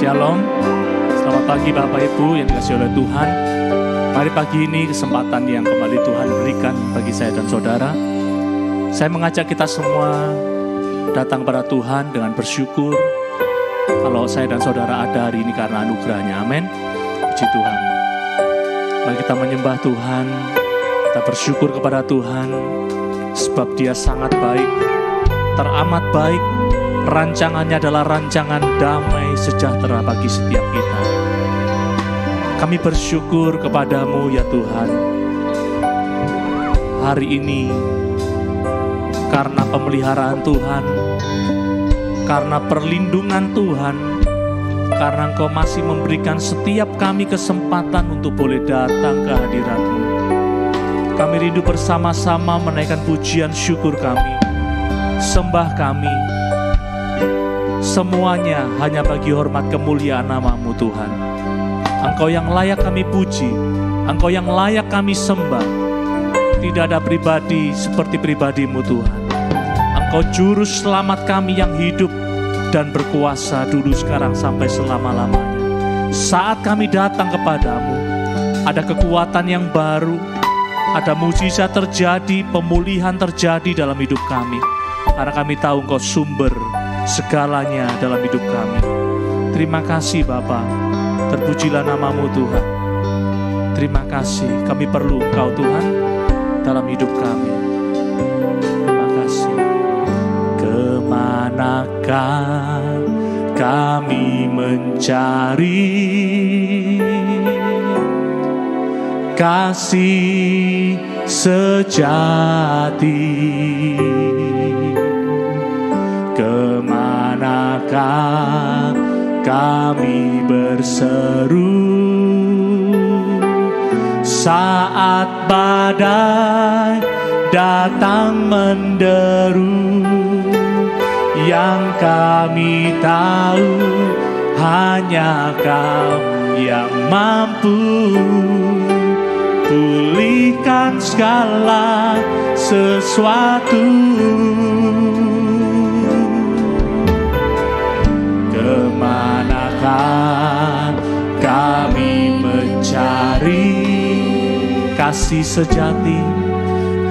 Shalom. Selamat pagi Bapak Ibu yang dikasihi oleh Tuhan. Mari pagi ini kesempatan yang kembali Tuhan berikan bagi saya dan saudara. Saya mengajak kita semua datang pada Tuhan dengan bersyukur kalau saya dan saudara ada hari ini karena anugerahnya. Amin. Puji Tuhan. Mari kita menyembah Tuhan. Kita bersyukur kepada Tuhan sebab Dia sangat baik, teramat baik. Rancangannya adalah rancangan damai sejahtera bagi setiap kita. Kami bersyukur kepadamu ya Tuhan. Hari ini karena pemeliharaan Tuhan, karena perlindungan Tuhan, karena Engkau masih memberikan setiap kami kesempatan untuk boleh datang ke hadirat-Mu. Kami rindu bersama-sama menaikkan pujian syukur kami, sembah kami. Semuanya hanya bagi hormat kemuliaan nama-Mu Tuhan. Engkau yang layak kami puji, Engkau yang layak kami sembah. Tidak ada pribadi seperti pribadi-Mu Tuhan. Engkau juru selamat kami yang hidup dan berkuasa dulu, sekarang, sampai selama-lamanya. Saat kami datang kepadamu, ada kekuatan yang baru, ada mukjizat terjadi, pemulihan terjadi dalam hidup kami. Karena kami tahu Engkau sumber segalanya dalam hidup kami. Terima kasih Bapa, terpujilah nama-Mu Tuhan. Terima kasih, kami perlu Engkau Tuhan dalam hidup kami. Terima kasih. Kemanakah kami mencari kasih sejati? Kemanakah kami berseru saat badai datang menderu? Yang kami tahu hanya Kau yang mampu pulihkan segala sesuatu. Kemanakah kami mencari kasih sejati,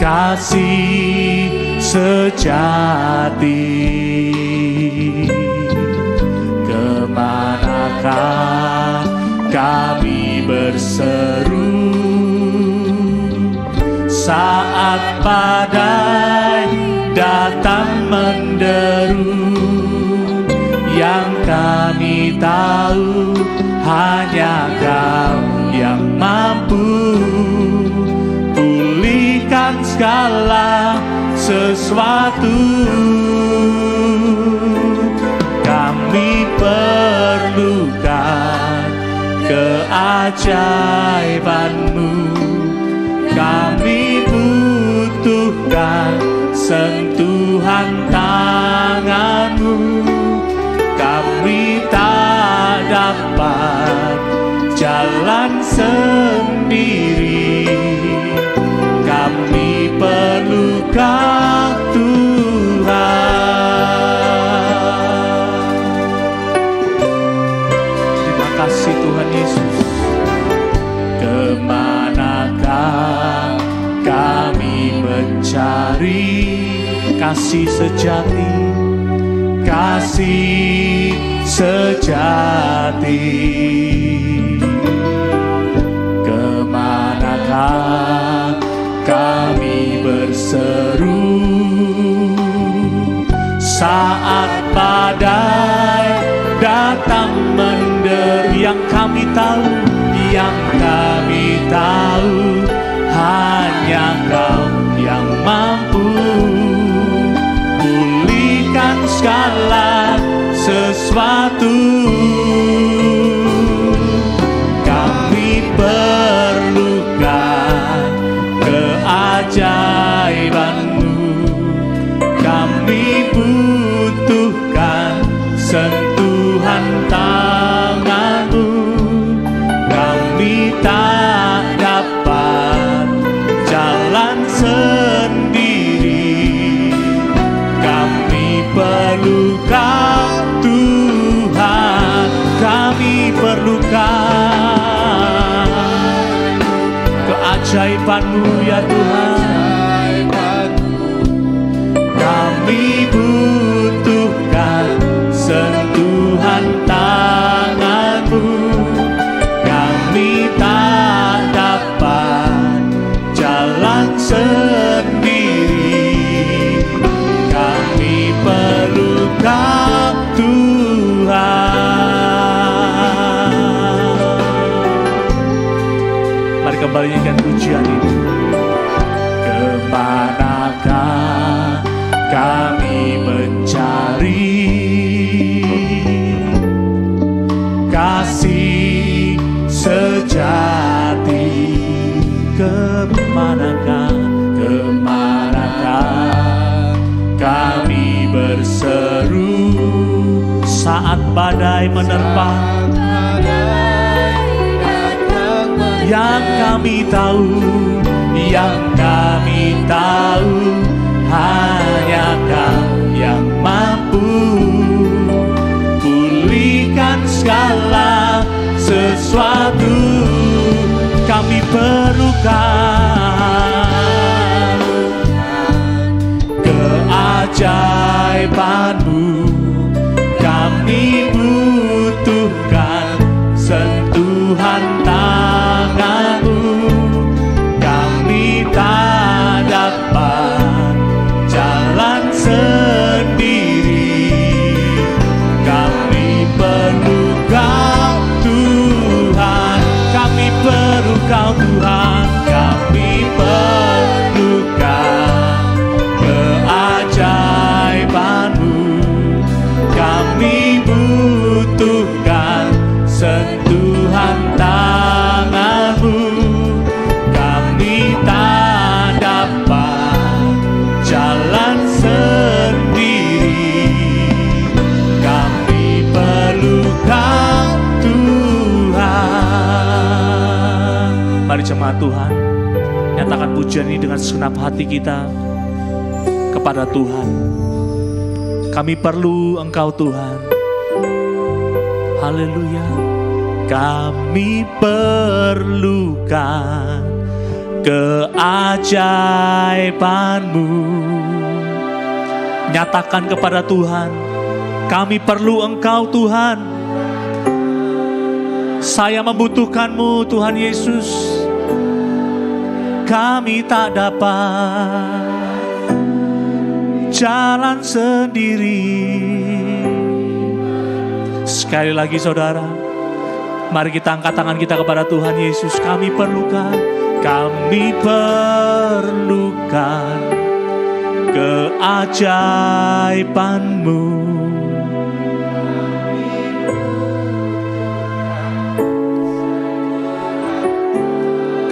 kasih sejati? Kemanakah kami berseru saat badai datang menderu? Yang kami tahu hanya Kau yang mampu pulihkan segala sesuatu. Kami perlukan keajaiban-Mu, kami butuhkan sentuhan tangan-Mu. Kami tak dapat jalan sendiri, kami perlu Kau Tuhan. Terima kasih Tuhan Yesus. Kemanakah kami mencari kasih sejati, kasih sejati? Kemanakah kami berseru saat badai datang menderu? Yang kami tahu, yang kami tahu hanya Kau yang mampu pulihkan segala sesuatu. Kami perlukan keajaiban-Mu, kami butuhkan sentuhan tangan-Mu. Kami tak dapat jalan sendiri, kami perlu Kau Tuhan. Kami keajaiban-Mu ya Tuhan. Kami butuhkan sentuhan tangan-Mu. Kami tak dapat jalan sendiri. Kami perlu Kau Tuhan. Mari kembali nyanyikan pujian ini. Kemanakah kami mencari kasih sejati? Kemanakah kami berseru saat badai menerpa? Yang kami tahu hanya Kau yang mampu pulihkan segala sesuatu. Kami perlukan keajaiban-Mu. Kami butuhkan sentuhan tangan-Mu. Kami tak dapat jalan sendiri. Kami perlu Kau Tuhan. Kami perlu Kau Tuhan. Kami perlukan keajaiban-Mu. Kami butuhkan sentuhan tangan-Mu. Kami tak dapat jalan sendiri. Kami perlu Kau Tuhan. Mari jemaat Tuhan, nyatakan pujian ini dengan segenap hati kita kepada Tuhan. Kami perlu Engkau Tuhan. Haleluya. Kami perlukan keajaiban-Mu. Nyatakan kepada Tuhan, kami perlu Engkau Tuhan. Saya membutuhkan-Mu Tuhan Yesus. Kami tak dapat jalan sendiri. Sekali lagi saudara, mari kita angkat tangan kita kepada Tuhan Yesus. Kami perlukan keajaiban-Mu.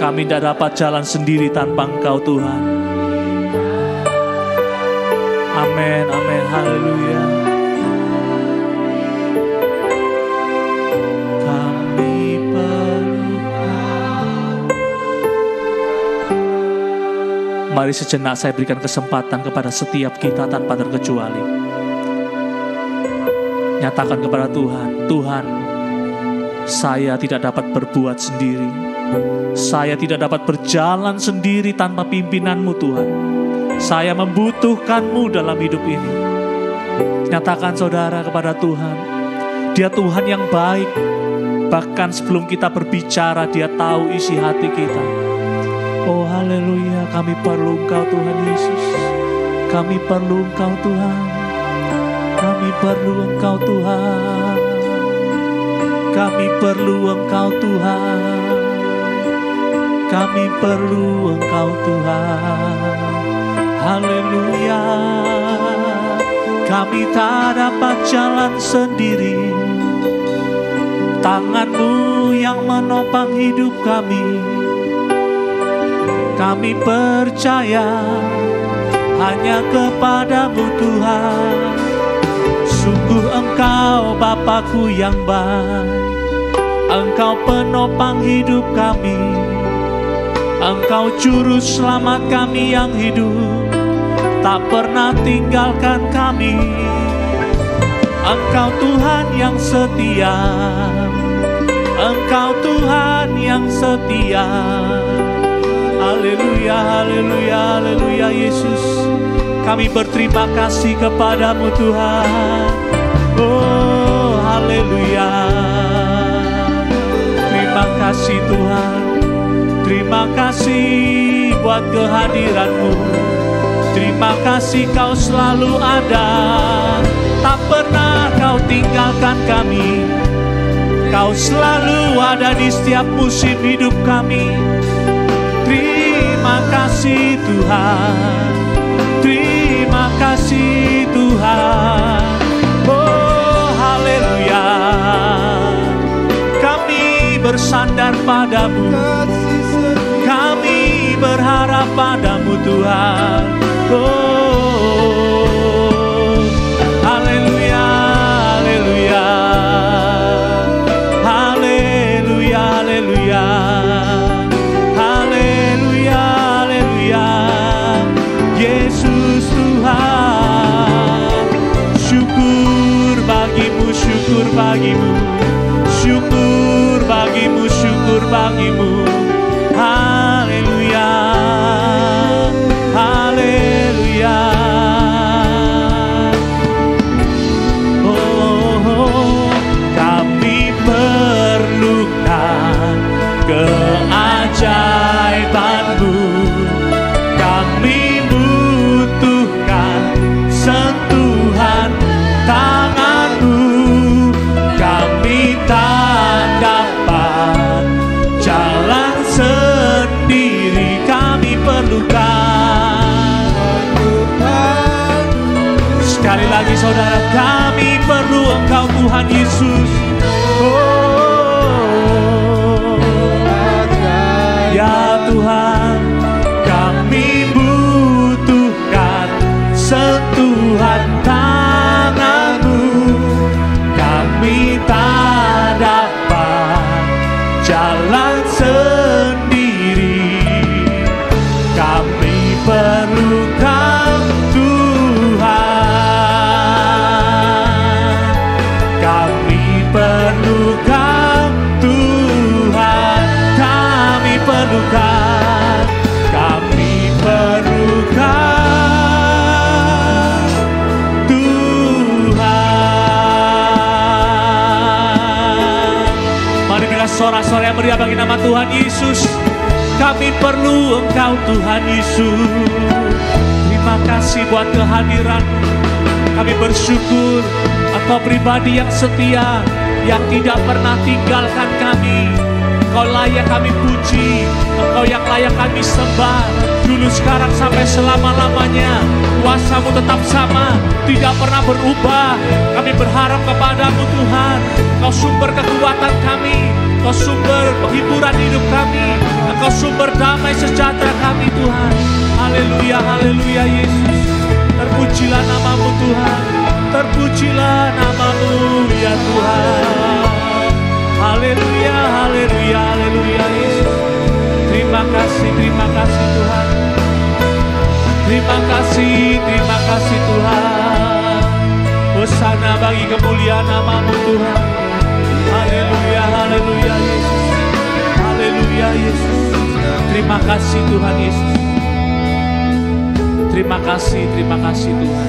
Kami tidak dapat jalan sendiri tanpa Engkau Tuhan. Amin, amin, haleluya. Mari sejenak saya berikan kesempatan kepada setiap kita tanpa terkecuali. Nyatakan kepada Tuhan, Tuhan, saya tidak dapat berbuat sendiri. Saya tidak dapat berjalan sendiri tanpa pimpinan-Mu Tuhan. Saya membutuhkan-Mu dalam hidup ini. Nyatakan saudara kepada Tuhan, Dia Tuhan yang baik. Bahkan sebelum kita berbicara, Dia tahu isi hati kita. Oh haleluya, kami perlu Engkau Tuhan Yesus. Kami perlu Engkau Tuhan. Kami perlu Engkau Tuhan. Kami perlu Engkau Tuhan. Kami perlu Engkau Tuhan. Haleluya. Kami tak dapat jalan sendiri. Tangan-Mu yang menopang hidup kami. Kami percaya hanya kepada-Mu Tuhan. Sungguh Engkau Bapa-Ku yang baik. Engkau penopang hidup kami. Engkau juru selamat kami yang hidup. Tak pernah tinggalkan kami. Engkau Tuhan yang setia. Engkau Tuhan yang setia. Haleluya, haleluya, haleluya Yesus. Kami berterima kasih kepadamu Tuhan. Oh, haleluya. Terima kasih Tuhan. Terima kasih buat kehadiran-Mu. Terima kasih Kau selalu ada. Tak pernah Kau tinggalkan kami. Kau selalu ada di setiap musim hidup kami. Terima kasih Tuhan. Terima kasih Tuhan. Oh haleluya. Kami bersandar padamu. Kami berharap padamu Tuhan. Oh haleluya, haleluya. Haleluya, haleluya. Haleluya, haleluya. Yesus Tuhan. Syukur bagimu, syukur bagimu. Syukur bagimu, syukur bagimu. Haleluya, haleluya. Oh, kami perlukan keajaiban-Mu. Kami butuhkan sentuhan tangan-Mu. Kami tak dapat jalan sendiri. Kami perlukan. Sekali lagi saudara, kami perlu Engkau Tuhan Yesus. Oh, ya Tuhan, kami butuhkan sentuhan tangan-Mu. Kami tak dapat jalan sendiri. Kami perlukan Tuhan. Kami perlukan Tuhan. Kami perlukan. Kami perlukan Tuhan. Mari dengan sorak-sorai yang meriah bagi nama Tuhan Yesus. Kami perlu Engkau Tuhan Yesus. Terima kasih buat kehadiran-Mu. Kami bersyukur Engkau pribadi yang setia, yang tidak pernah tinggalkan kami. Engkau layak kami puji, Engkau yang layak kami sembah. Dulu, sekarang, sampai selama-lamanya. Kuasa-Mu tetap sama, tidak pernah berubah. Kami berharap kepadamu Tuhan. Engkau sumber kekuatan kami, Engkau sumber penghiburan hidup kami, Engkau sumber damai sejahtera kami Tuhan. Haleluya, haleluya Yesus. Terpujilah nama-Mu Tuhan. Terpujilah nama-Mu ya Tuhan. Haleluya, haleluya, haleluya Yesus. Terima kasih Tuhan. Terima kasih Tuhan. Hosana bagi kemuliaan nama-Mu Tuhan. Haleluya, haleluya Yesus. Haleluya Yesus. Terima kasih Tuhan Yesus. Terima kasih Tuhan.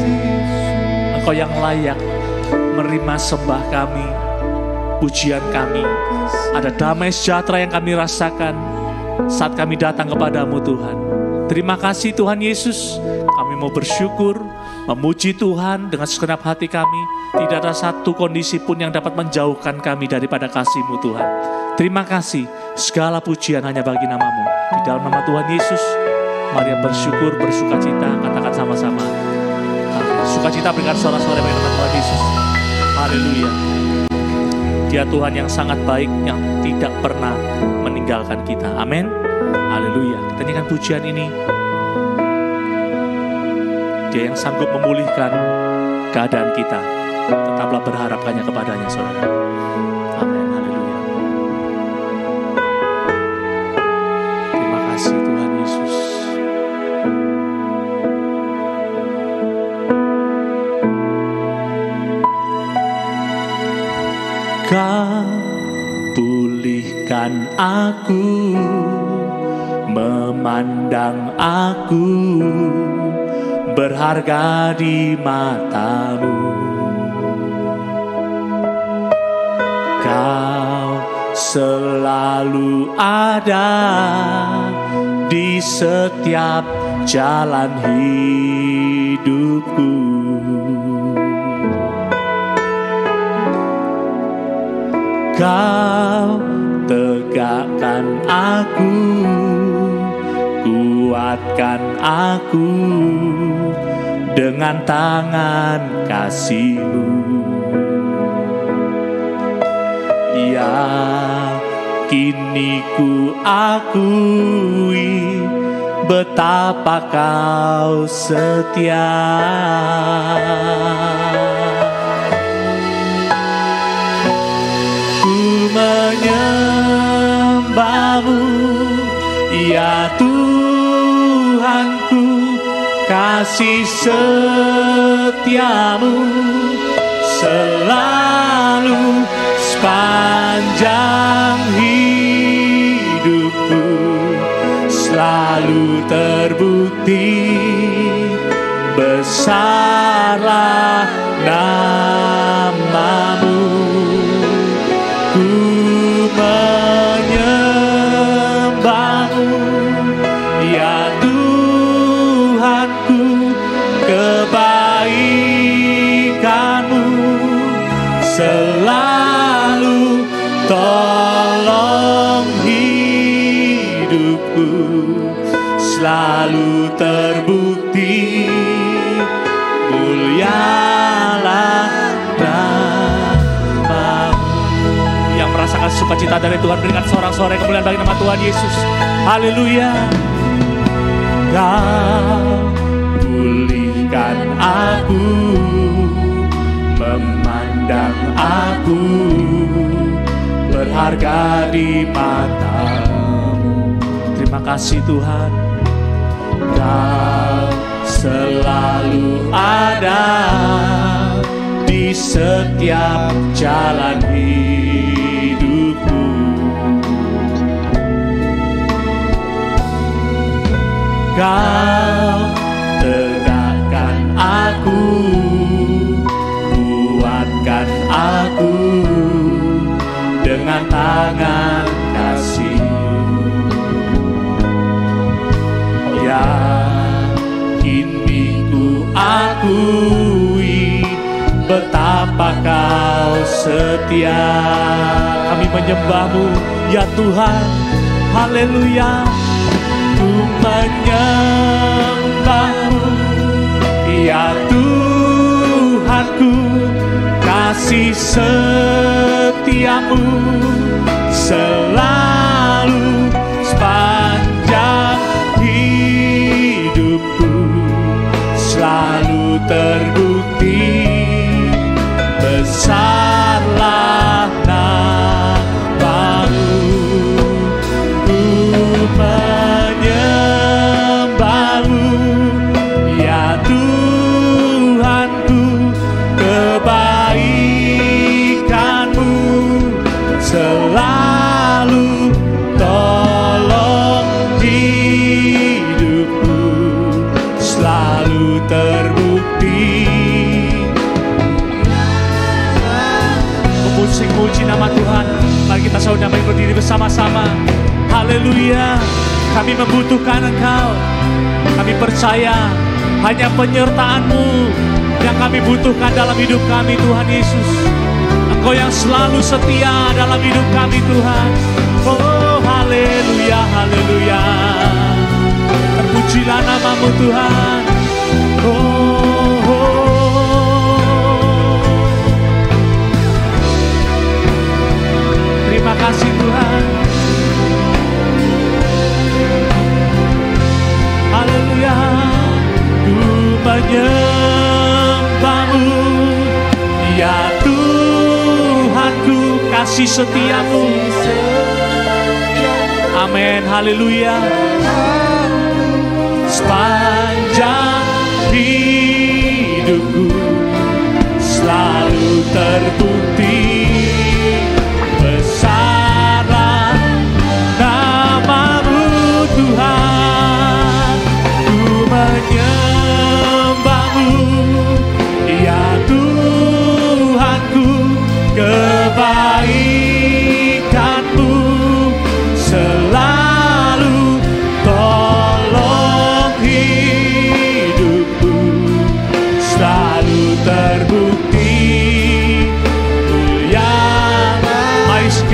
Engkau yang layak menerima sembah kami, pujian kami. Ada damai sejahtera yang kami rasakan saat kami datang kepadamu Tuhan. Terima kasih Tuhan Yesus. Kami mau bersyukur, memuji Tuhan dengan segenap hati kami. Tidak ada satu kondisi pun yang dapat menjauhkan kami daripada kasih-Mu Tuhan. Terima kasih. Segala pujian hanya bagi nama-Mu. Di dalam nama Tuhan Yesus, mari bersyukur, bersukacita, katakan sama-sama. Sukacita berikan sorak-sorai bagi nama Tuhan Yesus. Haleluya. Dia Tuhan yang sangat baik, yang tidak pernah meninggalkan kita. Amin. Haleluya. Kita nyanyikan pujian ini. Dia yang sanggup memulihkan keadaan kita. Tetaplah berharap hanya kepadanya, saudara. Amin. Haleluya. Terima kasih Tuhan Yesus. Kau pulihkan aku, memandang aku berharga di matamu. Kau selalu ada di setiap jalan hidupku. Kau tegakkan aku, kuatkan aku dengan tangan kasih-Mu. Ya, kini ku akui betapa Kau setia. Ku menyembah-Mu, ya Tuhanku, kasih setia-Mu selalu sepanjang hidupku, selalu terbukti besarlah nama-Mu. Ku menyembah-Mu, ya Tuhanku, kebaikan-Mu selalu tolong hidupku, selalu terbukti mulialah nama-Mu. Yang merasakan sukacita dari Tuhan, berikan sorak-sorai kemuliaan bagi nama Tuhan Yesus. Haleluya. Kau pulihkan aku, memandang aku berharga di mata-Mu. Terima kasih Tuhan. Kau selalu ada di setiap jalan hidupku. Kau tegakkan aku, kuatkan aku dengan tangan kasih-Mu. Ya, kini ku akui betapa Kau setia. Kami menyembah-Mu, ya Tuhan. Haleluya. Ku menyembah-Mu, ya Tuhanku, kasih setia-Mu selalu sepanjang hidupku, selalu terbukti besarlah nama-Mu. Ku menyembah-Mu, ya Tuhanku, kebaikan-Mu selalu tolong hidupku, selalu terbukti. Memuji nama Tuhan. Mari kita saudara berdiri bersama-sama. Haleluya. Kami membutuhkan Engkau. Kami percaya hanya penyertaan-Mu yang kami butuhkan dalam hidup kami, Tuhan Yesus. Engkau yang selalu setia dalam hidup kami, Tuhan. Oh, haleluya, haleluya. Terpujilah nama-Mu, Tuhan. Oh, terima kasih Tuhan. Haleluya. Ku menyembah-Mu, ya Tuhanku, kasih setia-Mu. Amin. Haleluya. Sepanjang hidupku selalu terbukti besarlah nama-Mu, Tuhan.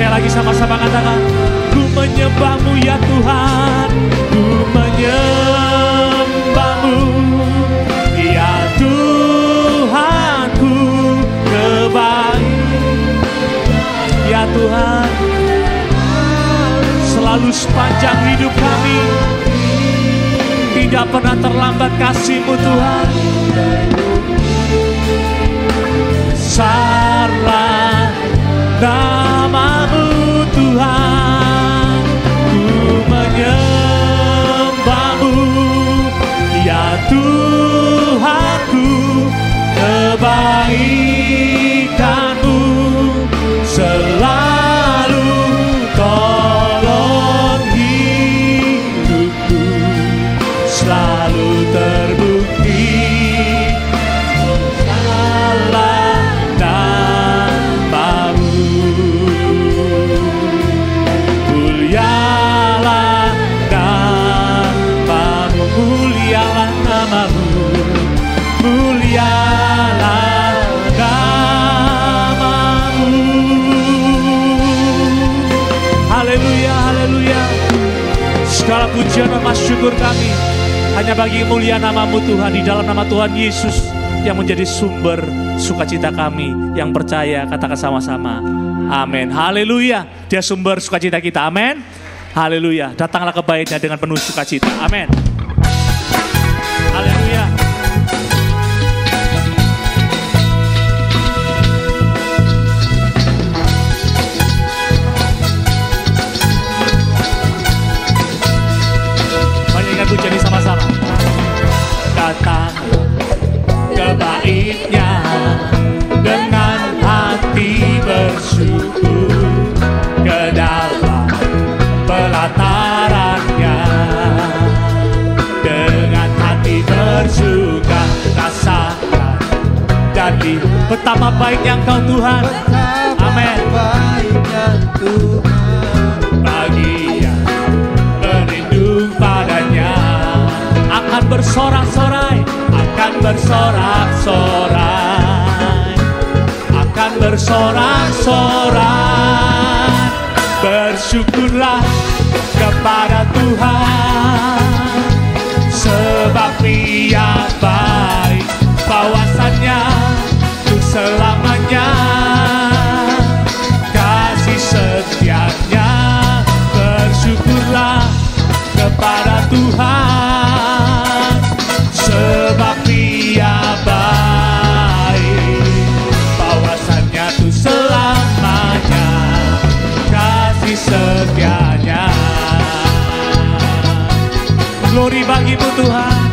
Sekali lagi sama-sama katakan, ku menyembahmu ya Tuhan, ku menyembahmu ya Tuhanku kebaik. Ya Tuhan, selalu sepanjang hidup kami tidak pernah terlambat kasih-Mu Tuhan. Besarlah nama-Mu Tuhan, ku menyembah-Mu ya Tuhanku, kebaikan-Mu selalu tolong hidupku, selalu terbukti. Segala pujian dan syukur kami hanya bagi mulia nama-Mu Tuhan, di dalam nama Tuhan Yesus yang menjadi sumber sukacita kami. Yang percaya katakan sama-sama, amin. Haleluya, Dia sumber sukacita kita, amin. Haleluya, datanglah ke bait-Nya dengan penuh sukacita, amin. Haleluya. Jadi sama-sama datang ke bait-Nya dengan hati bersyukur, ke dalam pelataran-Nya dengan hati bersuka, rasakan dan betapa baiknya Engkau Tuhan, amin. Bagi yang berlindung padanya akan bersorak-sorai, akan bersorak-sorai, akan bersorak-sorai. Bersyukurlah kepada Tuhan, sebab Dia baik, bawasannya untuk selamanya, kasih setia-Nya. Bersyukurlah kepada Tuhan, sebab Dia baik, bawasannya tuh selamanya, kasih setia-Nya. Glory bagi-Mu Tuhan.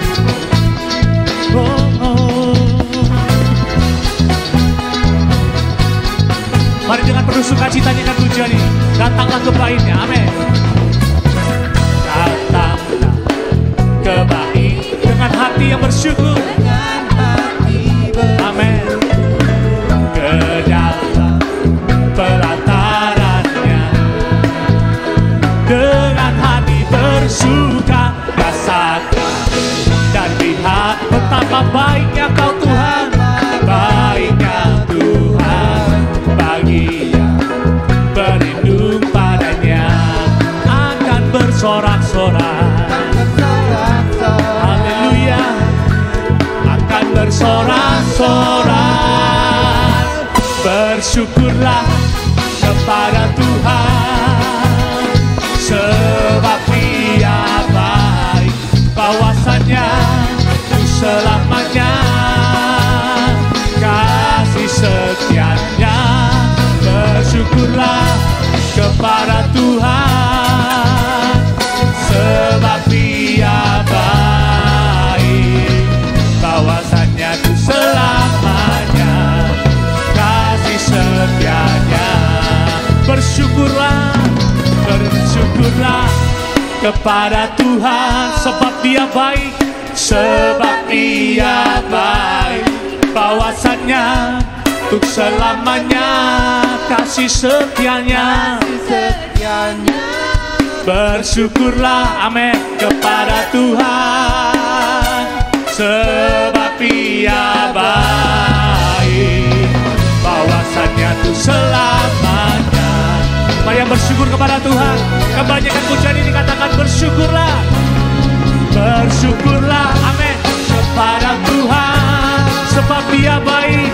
Mari dengan penuh sukacita nyanyikan pujian ini, datanglah ke bait-Nya, amin. Datanglah ke bait dengan hati yang bersyukur, amin. Ke dalam pelataran-Nya dengan hati bersuka, rasakan dan lihat betapa baiknya Kau Tuhan, baiknya Tuhan bagi yang berlindung padanya, akan bersorak-sorai. Haleluya, akan bersorak-sorai. Bersyukurlah kepada Tuhan, sebab Dia baik, bawasannya selamanya, kasih setia-Nya. Bersyukurlah kepada Tuhan, sebab Dia baik, bawasannya tuh selamanya, kasih setia-Nya. Bersyukurlah, bersyukurlah kepada Tuhan, sebab Dia baik, sebab Dia baik, bawasannya untuk selamanya, kasih setia-Nya. Bersyukurlah, amin, kepada Tuhan, sebab Dia baik, bawasannya untuk selamanya, bersyukur kepada Tuhan. Kebanyakan pujian ini katakan bersyukurlah. Bersyukurlah, amin, kepada Tuhan, sebab Dia baik.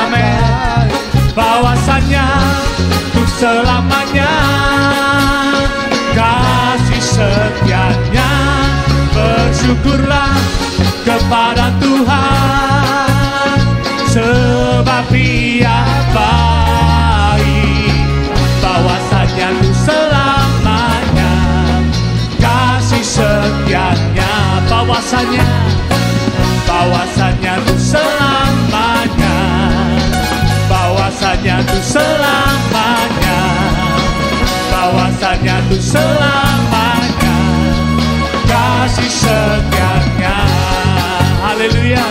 Amin. Bahwasannya untuk selamanya kasih setianya. Bersyukurlah kepada Tuhan, sebab Dia baik. Bahwasannya untuk selamanya kasih setianya. Bahwasannya untuk selamanya. Bahwasannya untuk selamanya. Bahwasannya untuk selamanya kasih setianya. Haleluya.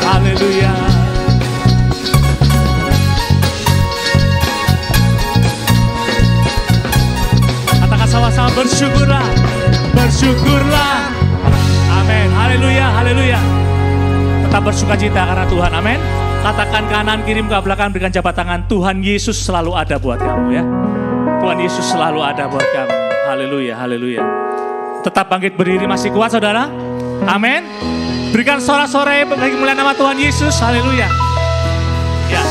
Haleluya. Katakan sama-sama bersyukurlah. Bersyukurlah. Amin. Haleluya. Haleluya. Tetap bersukacita karena Tuhan. Amin. Katakan kanan, kiri, muka belakang, berikan jabat tangan. Tuhan Yesus selalu ada buat kamu ya. Tuhan Yesus selalu ada buat kamu. Haleluya, haleluya. Tetap bangkit berdiri, masih kuat saudara. Amin. Berikan sorak-sorai bagi mulia nama Tuhan Yesus. Haleluya. Ya.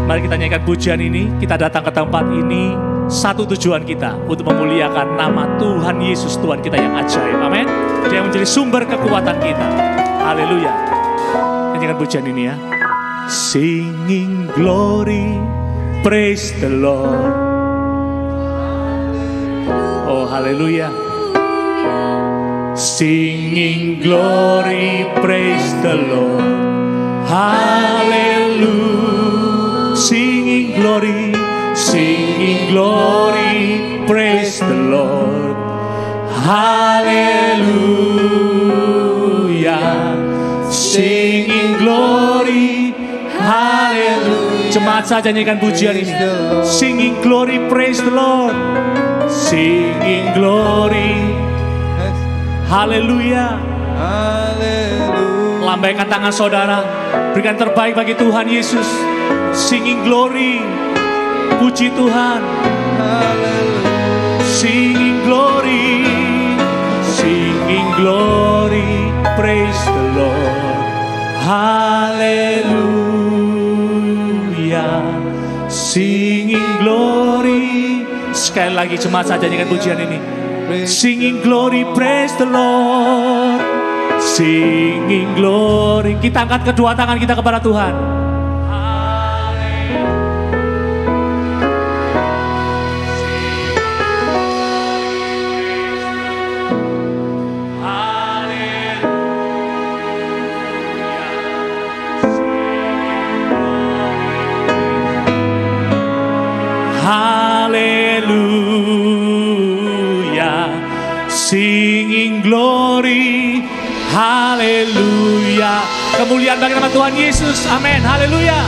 Mari kita nyanyikan pujian ini. Kita datang ke tempat ini, satu tujuan kita untuk memuliakan nama Tuhan Yesus, Tuhan kita yang ajaib. Amin. Dia menjadi sumber kekuatan kita. Haleluya. Nyanyikan pujian ini ya. Singing glory, praise the Lord. Oh haleluya. Singing glory, praise the Lord. Hallelujah. Singing glory, praise the Lord. Hallelujah. Singing glory, hallelujah. Jemaat saja nyanyikan pujian ini. Singing glory, praise the Lord. Singing glory, haleluya. Lambaikan tangan saudara, berikan terbaik bagi Tuhan Yesus. Singing glory, puji Tuhan. Singing glory, praise the Lord. Haleluya. Singing glory. Sekali lagi jemaat saja nyanyikan pujian ini. Singing glory, praise the Lord. Singing glory. Kita angkat kedua tangan kita kepada Tuhan. Haleluya. Singing glory, haleluya. Kemuliaan bagi nama Tuhan Yesus. Amin. Haleluya.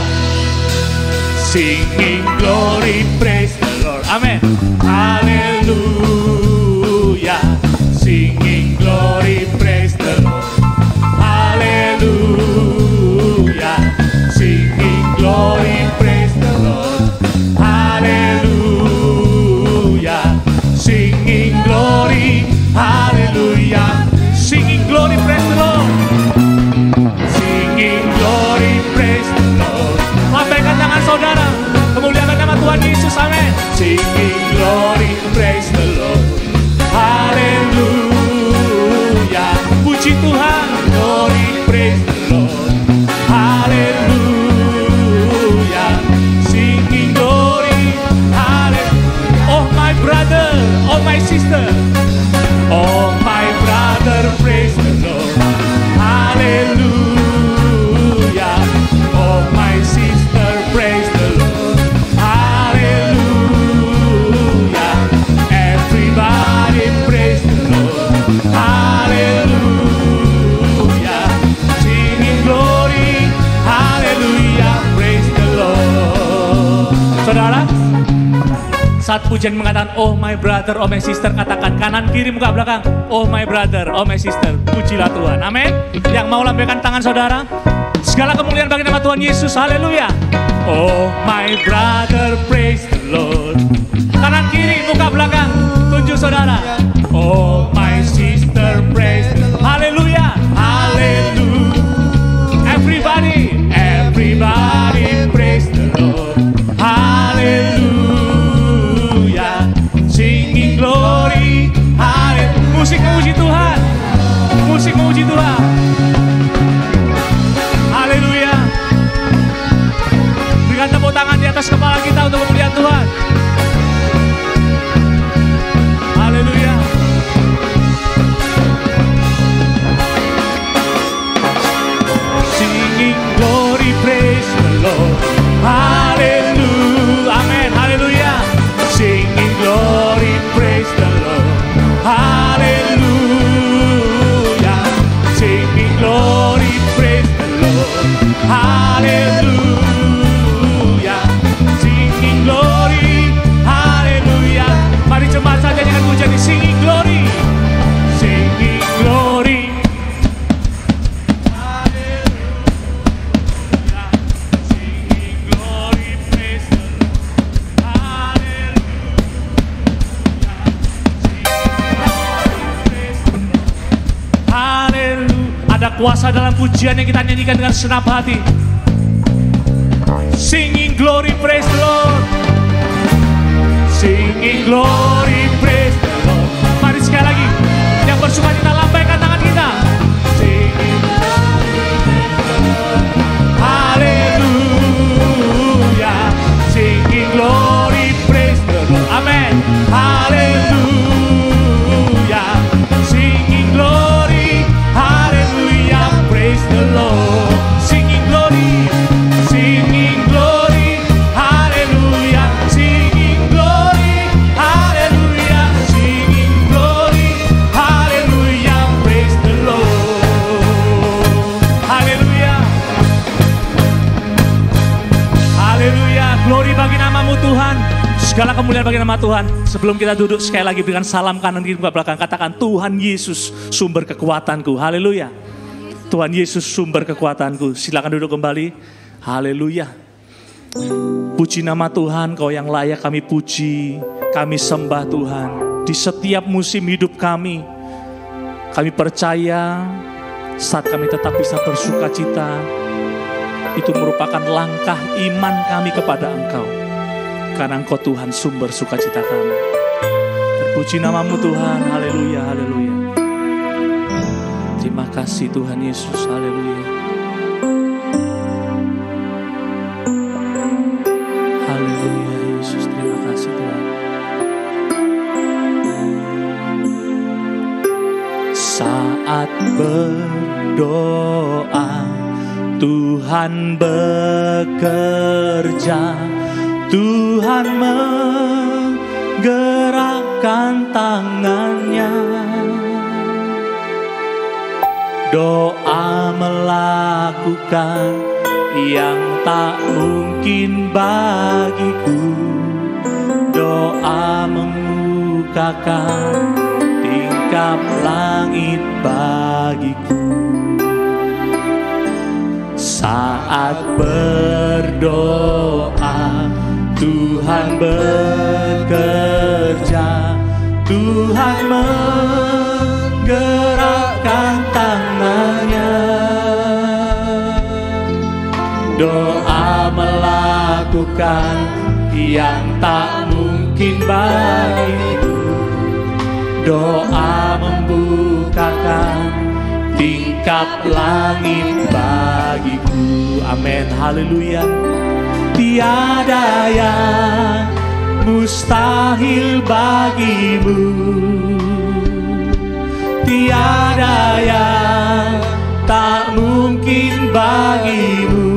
Singing glory, praise the Lord. Amin. Haleluya. Singing glory, praise the Lord. Haleluya. Singing glory, praise the Lord. Haleluya. Singing glory, haleluya. Singing glory, praise the Lord. Singing glory, praise the Lord. Lambaikan tangan saudara, kemuliaan nama Tuhan Yesus. Amin. Singing glory, praise the Lord. Haleluya. Puji Tuhan. Glory, praise the Lord. Haleluya. Singing glory, haleluya. Oh my brother, oh my sister, oh my brother, praise the Lord. Hallelujah. Oh my sister, praise the Lord. Hallelujah. Everybody praise the Lord. Hallelujah. Singing glory. Hallelujah. Praise the Lord. Saudara, saat pujian mengatakan oh my brother, oh my sister, katakan kanan kiri muka belakang, oh my brother, oh my sister. Pujilah Tuhan. Amin. Yang mau lambaikan tangan saudara. Segala kemuliaan bagi nama Tuhan Yesus. Haleluya. Oh my brother, praise the Lord. Kanan kiri, muka belakang, tunjuk saudara. Oh my sister, praise the Lord. Haleluya, haleluya. Everybody, everybody praise the Lord. Haleluya. Singing glory. Haleluya. Musik memuji Tuhan. Musik memuji Tuhan. Haleluya. Berikan tepuk tangan di atas kepala kita untuk kemuliaan Tuhan. Haleluya. Singing glory, praise the Lord. Hallelujah. Amen. Hallelujah. Singing glory, praise the Lord. Hallelujah. Singing glory, praise the Lord. Hallelujah. Singing glory. Hallelujah. Mari cepat saja dengan pujian di singing glory. Singing glory. Ada kuasa dalam pujian yang kita nyanyikan dengan senap hati. Singing glory, praise the Lord. Singing glory, praise the Lord. Mari sekali lagi, yang bersuka cita lambaikan tangan kita. Singing glory, praise the Lord. Hallelujah. Singing glory, praise the Lord. Amen. Hallelujah. Singing glory. Hallelujah, praise the Lord. Singing glory, singing glory. Hallelujah, singing glory. Hallelujah, singing glory. Hallelujah, praise the Lord. Hallelujah. Hallelujah, glory bagi namamu Tuhan. Segala kemuliaan bagi nama Tuhan. Sebelum kita duduk, sekali lagi berikan salam kanan kiri ke belakang. Katakan, Tuhan Yesus sumber kekuatanku. Haleluya. Tuhan Yesus sumber kekuatanku. Silakan duduk kembali. Haleluya. Puji nama Tuhan, Kau yang layak kami puji, kami sembah Tuhan. Di setiap musim hidup kami percaya saat kami tetap bisa bersuka cita, itu merupakan langkah iman kami kepada Engkau. Karena Engkau Tuhan sumber sukacita kami. Terpuji namamu Tuhan. Haleluya, haleluya. Terima kasih Tuhan Yesus. Haleluya. Haleluya Yesus. Terima kasih Tuhan. Saat berdoa Tuhan bekerja, Tuhan menggerakkan tangannya. Doa melakukan yang tak mungkin bagiku. Doa membukakan tingkap langit bagiku. Saat berdoa Tuhan bekerja, Tuhan menggerakkan tangannya. Doa melakukan yang tak mungkin bagiku. Doa membukakan tingkap langit bagiku. Amin, haleluya. Tiada yang mustahil bagimu, tiada yang tak mungkin bagimu.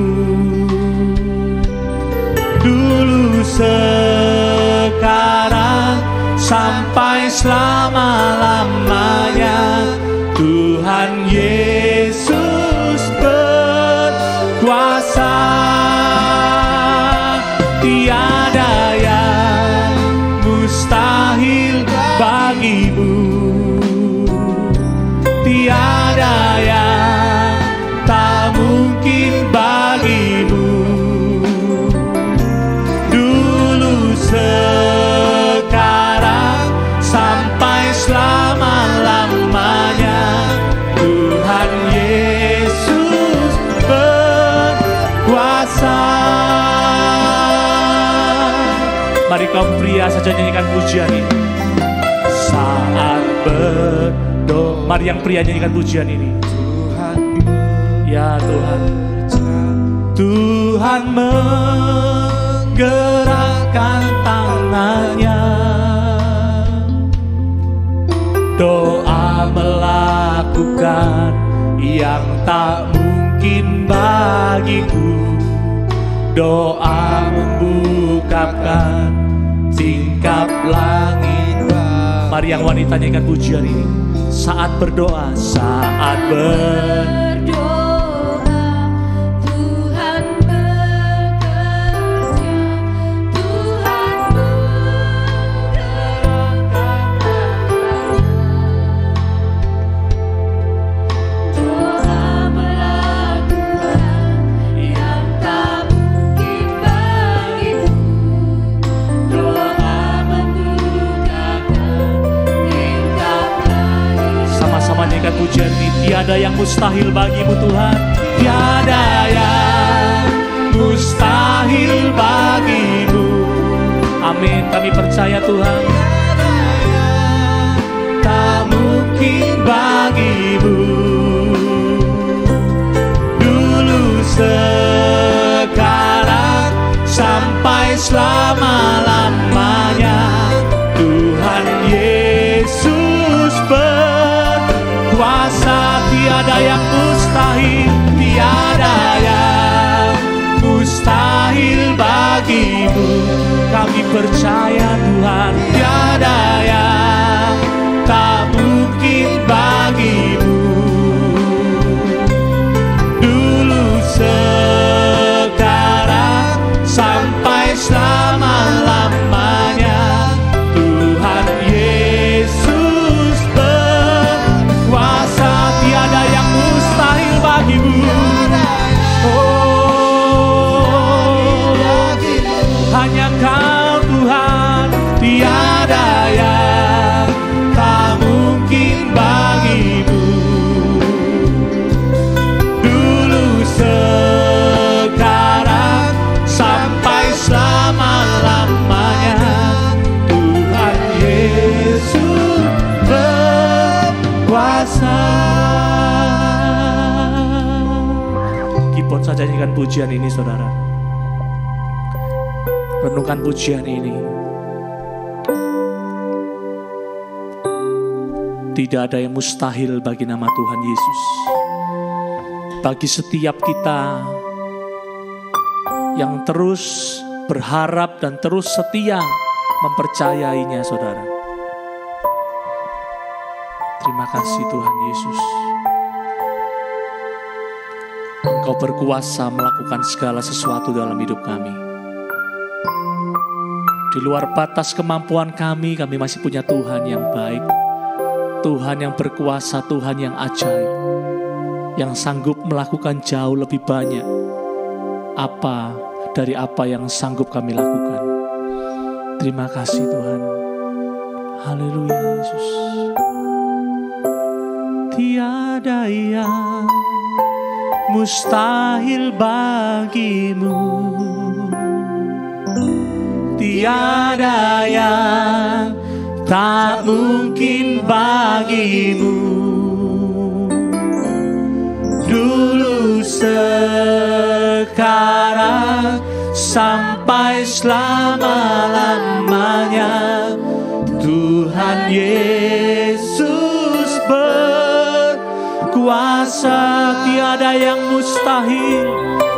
Dulu, sekarang, sampai selama-lamanya, Tuhan Yesus berkuasa. Tiada yang mustahil bagimu, tiada yang tak mungkin bagimu. Mari kaum pria saja nyanyikan pujian ini. Saat berdoa, mari yang pria nyanyikan pujian ini. Ya Tuhan, Tuhan menggerakkan tangannya, doa melakukan yang tak mungkin bagiku, doa membukakan tingkap langit. Mari yang wanita nyanyikan pujian ini. Saat berdoa, saat berdoa, Tuhan bekerja, Tuhan menggerakkan doa melakukan yang tak mungkin bagiku, doa membukakan tingkap langit. Sama-sama nyanyikan pujian ini. Tiada yang mustahil bagimu Tuhan, tiada yang mustahil bagimu. Amin, kami percaya Tuhan. Tak mungkin bagimu, dulu sekarang sampai selama-lamanya. Tuhan Yesus berkuasa, tiada yang mustahil, tiada yang mustahil bagimu. Kami percaya Tuhan, tiada yang tak mungkin bagimu, dulu sekarang sampai selama-lamanya. Tuhan Yesus berkuasa, tiada yang mustahil bagimu. Hanya Kau Tuhan, tiada yang tak mungkin bagimu, dulu sekarang sampai selama-lamanya. Tuhan Yesus berkuasa. Kipot saja nyanyikan pujian ini saudara. Renungkan pujian ini. Tidak ada yang mustahil bagi nama Tuhan Yesus. Bagi setiap kita yang terus berharap dan terus setia mempercayainya saudara. Terima kasih Tuhan Yesus. Engkau berkuasa melakukan segala sesuatu dalam hidup kami. Di luar batas kemampuan kami masih punya Tuhan yang baik. Tuhan yang berkuasa, Tuhan yang ajaib. Yang sanggup melakukan jauh lebih banyak dari apa yang sanggup kami lakukan. Terima kasih Tuhan. Haleluya Yesus. Tiada yang mustahil bagimu, tiada yang tak mungkin bagimu, dulu sekarang sampai selama-lamanya. Tuhan Yesus berkuasa, tiada yang mustahil,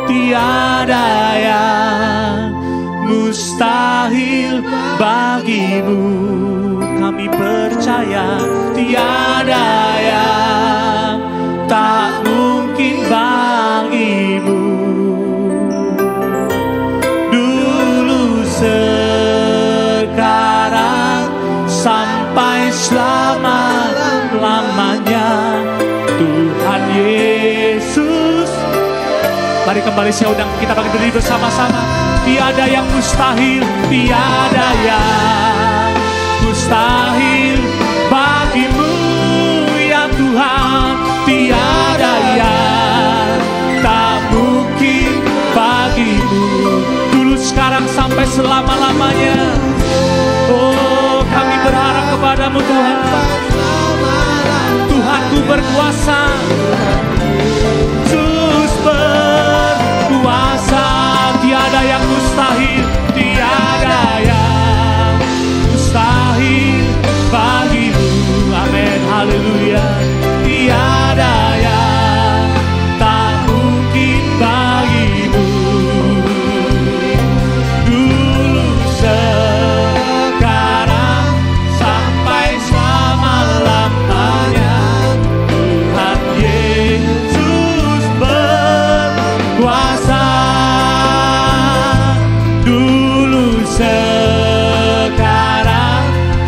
tiada yang mustahil bagimu. Kami percaya tiada yang tak mungkin bagimu, dulu sekarang sampai selama-lamanya. Tuhan Yesus. Mari kembali saya undang kita berdiri bersama-sama. Tiada yang mustahil, tiada yang mustahil bagimu ya Tuhan. Tiada yang tak mungkin bagimu, dulu sekarang sampai selama-lamanya. Oh, kami berharap kepadamu Tuhan. Tuhanku berkuasa, Yesus berkuasa, tiada yang mustahil, tiada yang mustahil bagimu. Amin, haleluya. Tiada yang tak mungkin bagimu. Dulu sekarang sampai selama-lamanya, Tuhan Yesus berkuasa. Dulu sekarang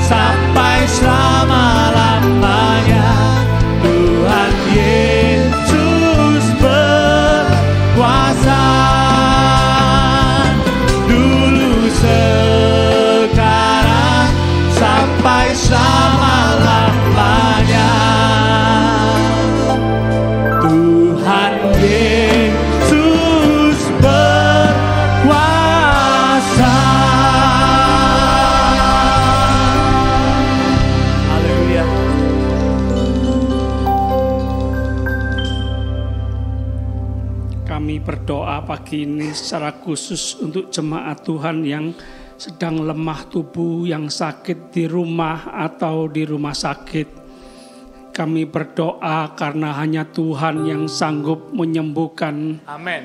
sampai selama-lamanya, Tuhan Yesus berkuasa. Dulu sekarang sampai selama-lamanya, Tuhan Yesus berkuasa. Haleluya. Kami berdoa pagi ini secara khusus untuk jemaat Tuhan yang sedang lemah tubuh, yang sakit di rumah atau di rumah sakit. Kami berdoa karena hanya Tuhan yang sanggup menyembuhkan. Amin.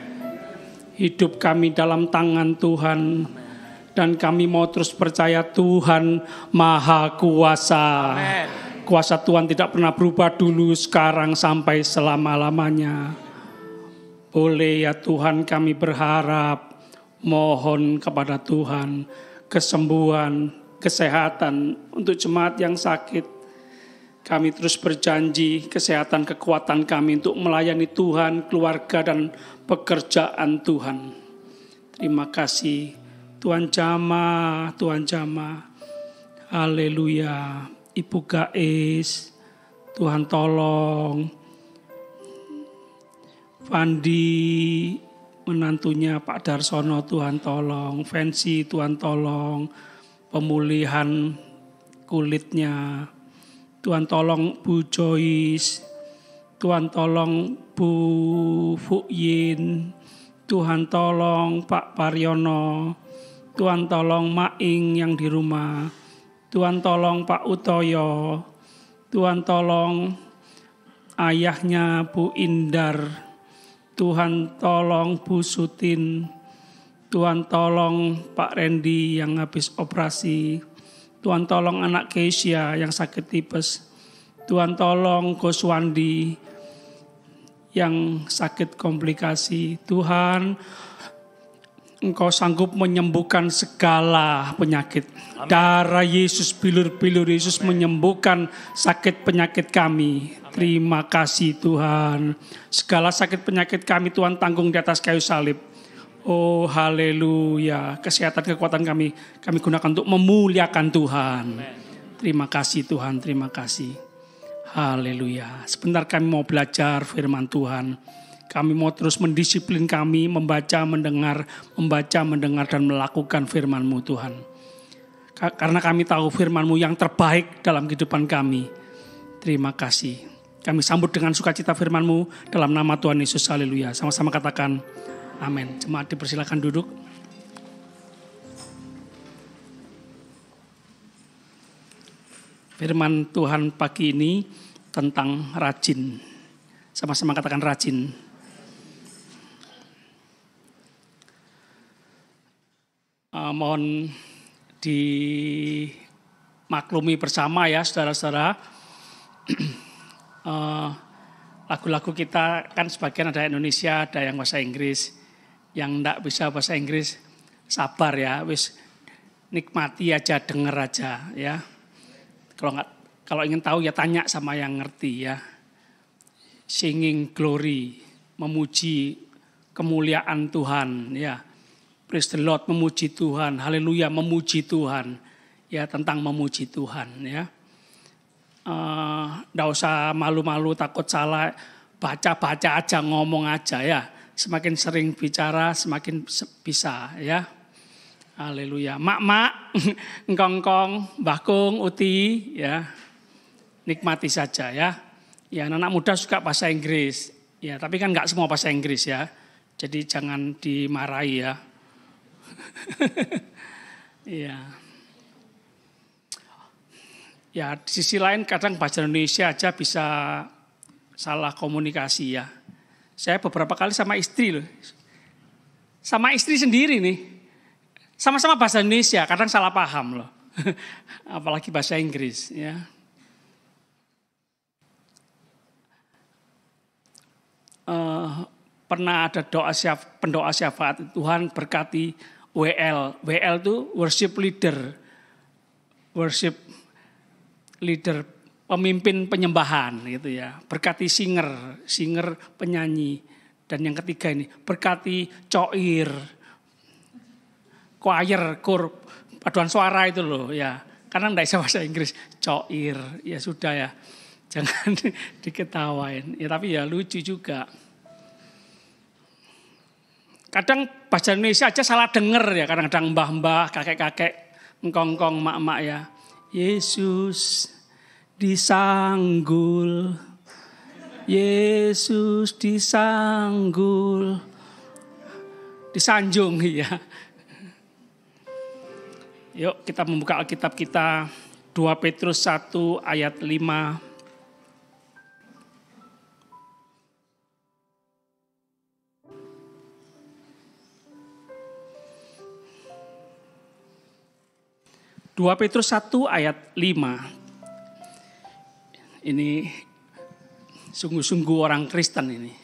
Hidup kami dalam tangan Tuhan. Dan kami mau terus percaya Tuhan Maha Kuasa. Amin. Kuasa Tuhan tidak pernah berubah dulu, sekarang, sampai selama-lamanya. Boleh ya Tuhan, kami berharap, mohon kepada Tuhan kesembuhan, kesehatan untuk jemaat yang sakit. Kami terus berjanji kesehatan, kekuatan kami untuk melayani Tuhan, keluarga dan pekerjaan Tuhan. Terima kasih Tuhan jamah, Tuhan jamah. Haleluya. Ibu Gais, Tuhan tolong. Fandi, menantunya Pak Darsono, Tuhan tolong. Fancy, Tuhan tolong. Pemulihan kulitnya, Tuhan tolong Bu Joyce. Tuhan tolong Bu Fuyin. Tuhan tolong Pak Paryono. Tuhan tolong Maing yang di rumah. Tuhan tolong Pak Utoyo. Tuhan tolong ayahnya Bu Indar. Tuhan tolong Bu Sutin. Tuhan tolong Pak Randy yang habis operasi. Tuhan tolong anak Keisha yang sakit tipes. Tuhan tolong Goswandi yang sakit komplikasi. Tuhan, Engkau sanggup menyembuhkan segala penyakit. Amin. Darah Yesus, bilur-bilur Yesus menyembuhkan sakit penyakit kami. Amin. Terima kasih Tuhan. Segala sakit penyakit kami Tuhan tanggung di atas kayu salib. Oh haleluya. Kesehatan kekuatan kami gunakan untuk memuliakan Tuhan. Amin. Terima kasih Tuhan, terima kasih. Haleluya. Sebentar kami mau belajar firman Tuhan. Kami mau terus mendisiplin kami membaca, mendengar, dan melakukan firman-Mu Tuhan. Karena kami tahu firman-Mu yang terbaik dalam kehidupan kami. Terima kasih. Kami sambut dengan sukacita firman-Mu dalam nama Tuhan Yesus. Haleluya. Sama-sama katakan amin. Jemaat dipersilakan duduk. Firman Tuhan pagi ini tentang rajin. Sama-sama katakan rajin. Mohon dimaklumi bersama ya saudara-saudara. Lagu-lagu kita kan sebagian ada Indonesia, ada yang bahasa Inggris. Yang enggak bisa bahasa Inggris, sabar ya, wis nikmati aja, denger aja ya. Kalau ingin tahu ya tanya sama yang ngerti ya. Singing glory, memuji kemuliaan Tuhan ya. Praise the Lord, memuji Tuhan. Haleluya, memuji Tuhan. Ya, tentang memuji Tuhan ya. Nggak usah malu-malu, takut salah. Baca-baca aja, ngomong aja ya. Semakin sering bicara, semakin bisa ya. Haleluya. Mak-mak, engkong-engkong, Mbah Kung, Uti, ya. Nikmati saja ya. Ya, anak muda suka bahasa Inggris. Ya, tapi kan enggak semua bahasa Inggris ya. Jadi jangan dimarahi ya. Iya. Ya, di sisi lain kadang bahasa Indonesia aja bisa salah komunikasi ya. Saya beberapa kali sama istri loh. Sama istri sendiri nih. Sama-sama bahasa Indonesia, kadang salah paham loh. Apalagi bahasa Inggris ya. Pernah ada pendoa syafaat, Tuhan berkati WL. WL itu worship leader, pemimpin penyembahan gitu ya. Berkati singer penyanyi. Dan yang ketiga ini, berkati choir, choir, paduan suara itu loh ya. Karena enggak bisa bahasa Inggris, choir, ya sudah ya. Jangan diketawain. Ya tapi ya lucu juga. Kadang bahasa Indonesia aja salah denger ya. Kadang-kadang mbah-mbah, kakek-kakek, engkong-engkong, mak-mak ya. Yesus disanggul. Yesus disanggul. Disanjung ya. Yuk kita membuka Alkitab kita. 2 Petrus 1 ayat 5. Dua Petrus 1 ayat 5. Ini sungguh-sungguh orang Kristen ini.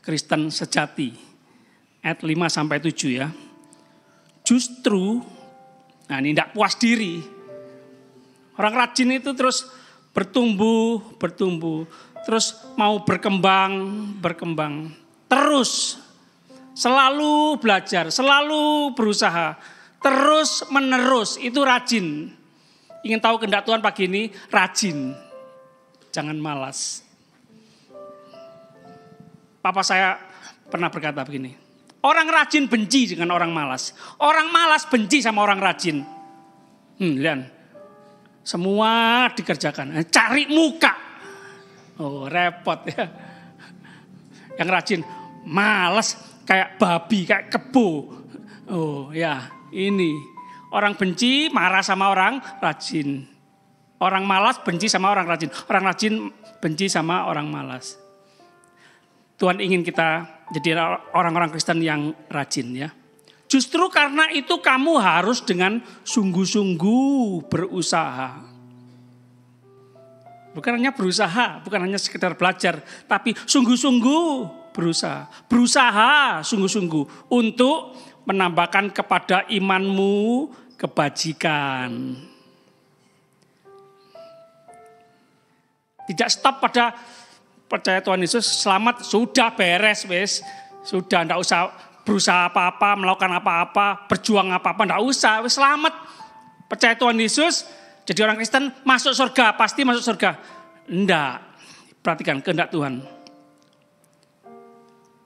Kristen sejati. Ayat 5 sampai 7 ya. Justru, nah ini tidak puas diri. Orang rajin itu terus bertumbuh. Terus mau berkembang. Terus selalu belajar, selalu berusaha. Terus menerus, itu rajin. Ingin tahu kehendak Tuhan pagi ini, rajin. Jangan malas. Papa saya pernah berkata begini, orang rajin benci dengan orang malas. Orang malas benci sama orang rajin. Lihat, semua dikerjakan. Cari muka. Oh repot ya. Yang rajin, malas kayak babi, kayak kebo. Oh ya. Ini orang benci marah sama orang rajin. Orang malas benci sama orang rajin. Orang rajin benci sama orang malas. Tuhan ingin kita jadi orang-orang Kristen yang rajin ya. Justru karena itu kamu harus dengan sungguh-sungguh berusaha. Bukan hanya berusaha, bukan hanya sekedar belajar, tapi sungguh-sungguh berusaha. Berusaha sungguh-sungguh untuk menambahkan kepada imanmu kebajikan. Tidak stop pada percaya Tuhan Yesus selamat sudah beres wes. Sudah enggak usah berusaha apa-apa, melakukan apa-apa, berjuang apa-apa, enggak usah, wes selamat. Percaya Tuhan Yesus, jadi orang Kristen masuk surga, pasti masuk surga. Enggak. Perhatikan kehendak Tuhan.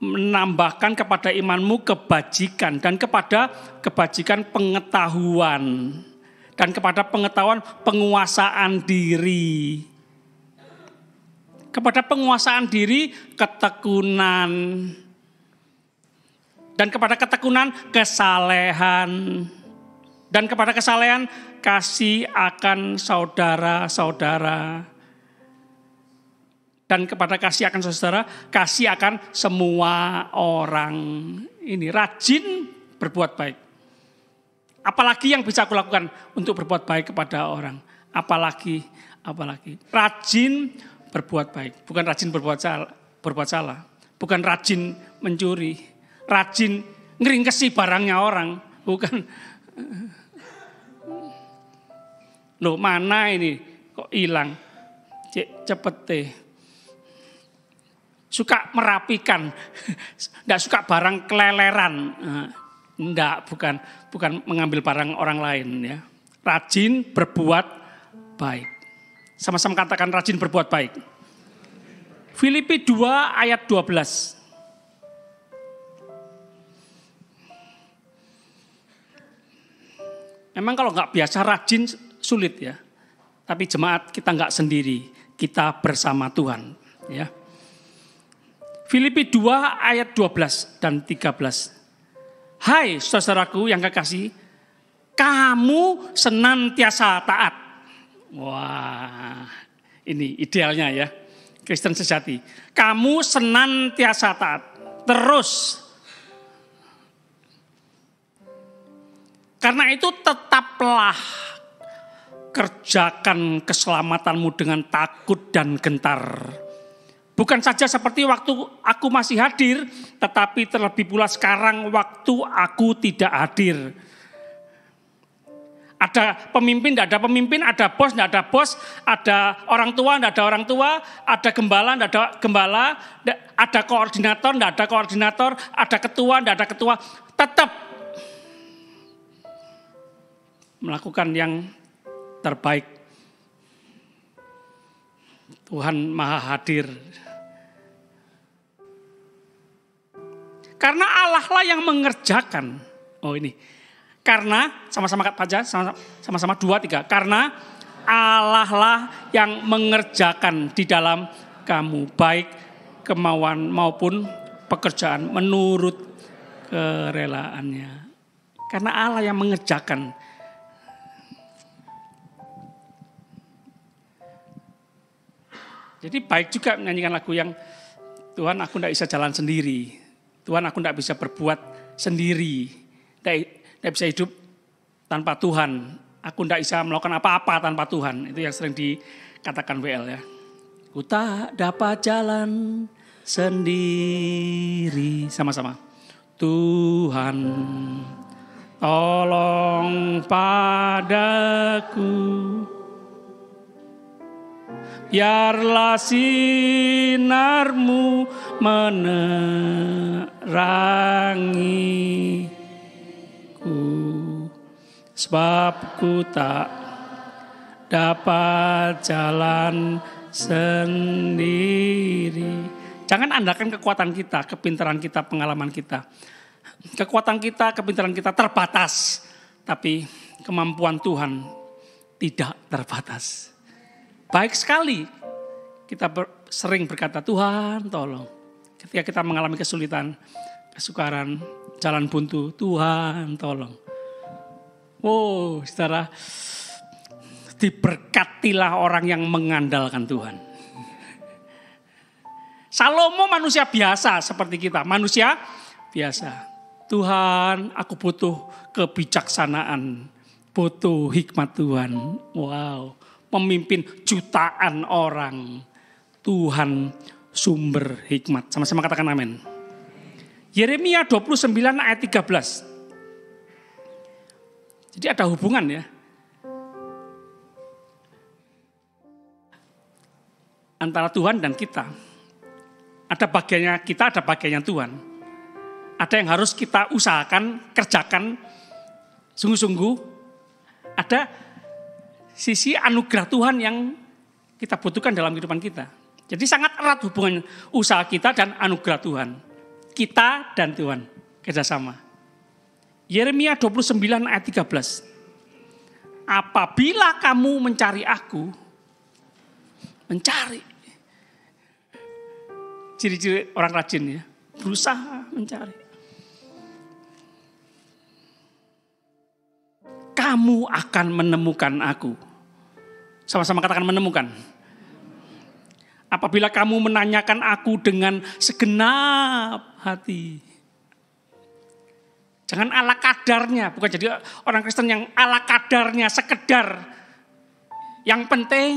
Menambahkan kepada imanmu kebajikan dan kepada kebajikan pengetahuan dan kepada pengetahuan penguasaan diri. Kepada penguasaan diri ketekunan dan kepada ketekunan kesalehan dan kepada kesalehan kasih akan saudara-saudara. Dan kepada kasih akan saudara, kasih akan semua orang. Ini rajin berbuat baik. Apalagi yang bisa aku lakukan untuk berbuat baik kepada orang. Apalagi. Rajin berbuat baik. Bukan rajin berbuat salah. Bukan rajin mencuri. Rajin ngeringkesi barangnya orang. Bukan. Loh mana ini kok hilang? Cepet deh. Suka merapikan, enggak suka barang keleleran, enggak, bukan mengambil barang orang lain ya. Rajin berbuat baik. Sama-sama katakan rajin berbuat baik. Filipi 2 ayat 12. Memang kalau nggak biasa rajin sulit ya. Tapi jemaat kita nggak sendiri, kita bersama Tuhan. Ya. Filipi 2 ayat 12 dan 13. Hai saudaraku yang kekasih, kamu senantiasa taat. Wah, ini idealnya ya, Kristen sejati. Kamu senantiasa taat, terus. Karena itu tetaplah kerjakan keselamatanmu dengan takut dan gentar. Bukan saja seperti waktu aku masih hadir, tetapi terlebih pula sekarang waktu aku tidak hadir. Ada pemimpin, tidak ada pemimpin, ada bos, tidak ada bos, ada orang tua, tidak ada orang tua, ada gembala, tidak ada gembala, ada koordinator, tidak ada koordinator, ada ketua, tidak ada ketua. Tetap melakukan yang terbaik. Tuhan Maha Hadir. Karena Allah lah yang mengerjakan. Oh ini. Karena, sama-sama baca, sama-sama 2, 3. Karena Allah lah yang mengerjakan di dalam kamu. Baik kemauan maupun pekerjaan menurut kerelaannya. Karena Allah yang mengerjakan. Jadi baik juga menyanyikan lagu yang Tuhan aku tidak bisa jalan sendiri. Tuhan aku tidak bisa berbuat sendiri. Tidak bisa hidup tanpa Tuhan. Aku tidak bisa melakukan apa-apa tanpa Tuhan. Itu yang sering dikatakan WL ya. Ku tak dapat jalan sendiri. Sama-sama. Tuhan tolong padaku. Biarlah sinarmu menerangiku, sebab ku tak dapat jalan sendiri. Jangan andalkan kekuatan kita, kepintaran kita, pengalaman kita. Kekuatan kita, kepintaran kita terbatas, tapi kemampuan Tuhan tidak terbatas. Baik sekali kita sering berkata, Tuhan tolong. Ketika kita mengalami kesulitan, kesukaran, jalan buntu, Tuhan tolong. Oh, saudara, diberkatilah orang yang mengandalkan Tuhan. Salomo manusia biasa seperti kita, manusia biasa. Tuhan, aku butuh kebijaksanaan, butuh hikmat Tuhan. Wow. Memimpin jutaan orang. Tuhan sumber hikmat. Sama-sama katakan amin. Yeremia 29 ayat 13. Jadi ada hubungan ya. Antara Tuhan dan kita. Ada bagiannya kita, ada bagiannya Tuhan. Ada yang harus kita usahakan, kerjakan sungguh-sungguh. Ada sisi anugerah Tuhan yang kita butuhkan dalam kehidupan kita. Jadi sangat erat hubungan usaha kita dan anugerah Tuhan. Kita dan Tuhan kerjasama. Yeremia 29 ayat 13. Apabila kamu mencari aku, mencari. Ciri-ciri orang rajin ya, berusaha mencari. Kamu akan menemukan aku. Sama-sama katakan menemukan. Apabila kamu menanyakan aku dengan segenap hati. Jangan ala kadarnya. Bukan jadi orang Kristen yang ala kadarnya, sekedar. Yang penting.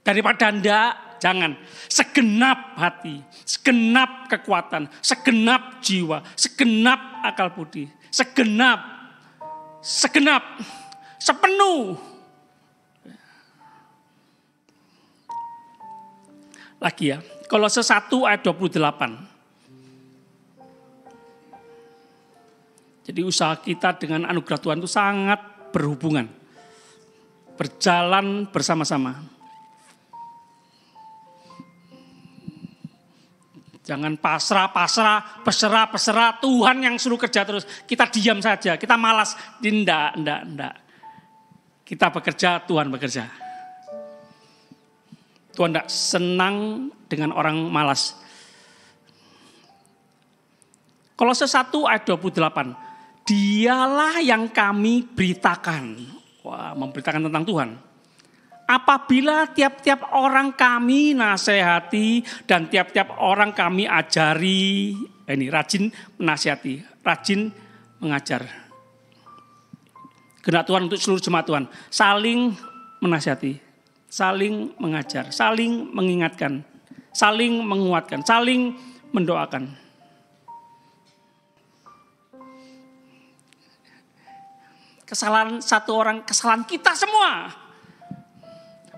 Daripada ndak, jangan. Segenap hati, segenap kekuatan, segenap jiwa, segenap akal budi, sepenuh. Lagi ya, Kolose 1 ayat 28. Jadi usaha kita dengan anugerah Tuhan itu sangat berhubungan. Berjalan bersama-sama. Jangan pasrah, berserah. Tuhan yang suruh kerja terus. Kita diam saja, kita malas. Enggak. Kita bekerja, Tuhan bekerja. Tuhan tidak senang dengan orang malas. Kolose 1 ayat 28. Dialah yang kami beritakan. Wah, memberitakan tentang Tuhan. Apabila tiap-tiap orang kami nasihati dan tiap-tiap orang kami ajari. Ini rajin menasihati, rajin mengajar. Kehendak Tuhan untuk seluruh jemaat Tuhan. Saling menasihati, saling mengajar, saling mengingatkan, saling menguatkan, saling mendoakan. Kesalahan satu orang, kesalahan kita semua.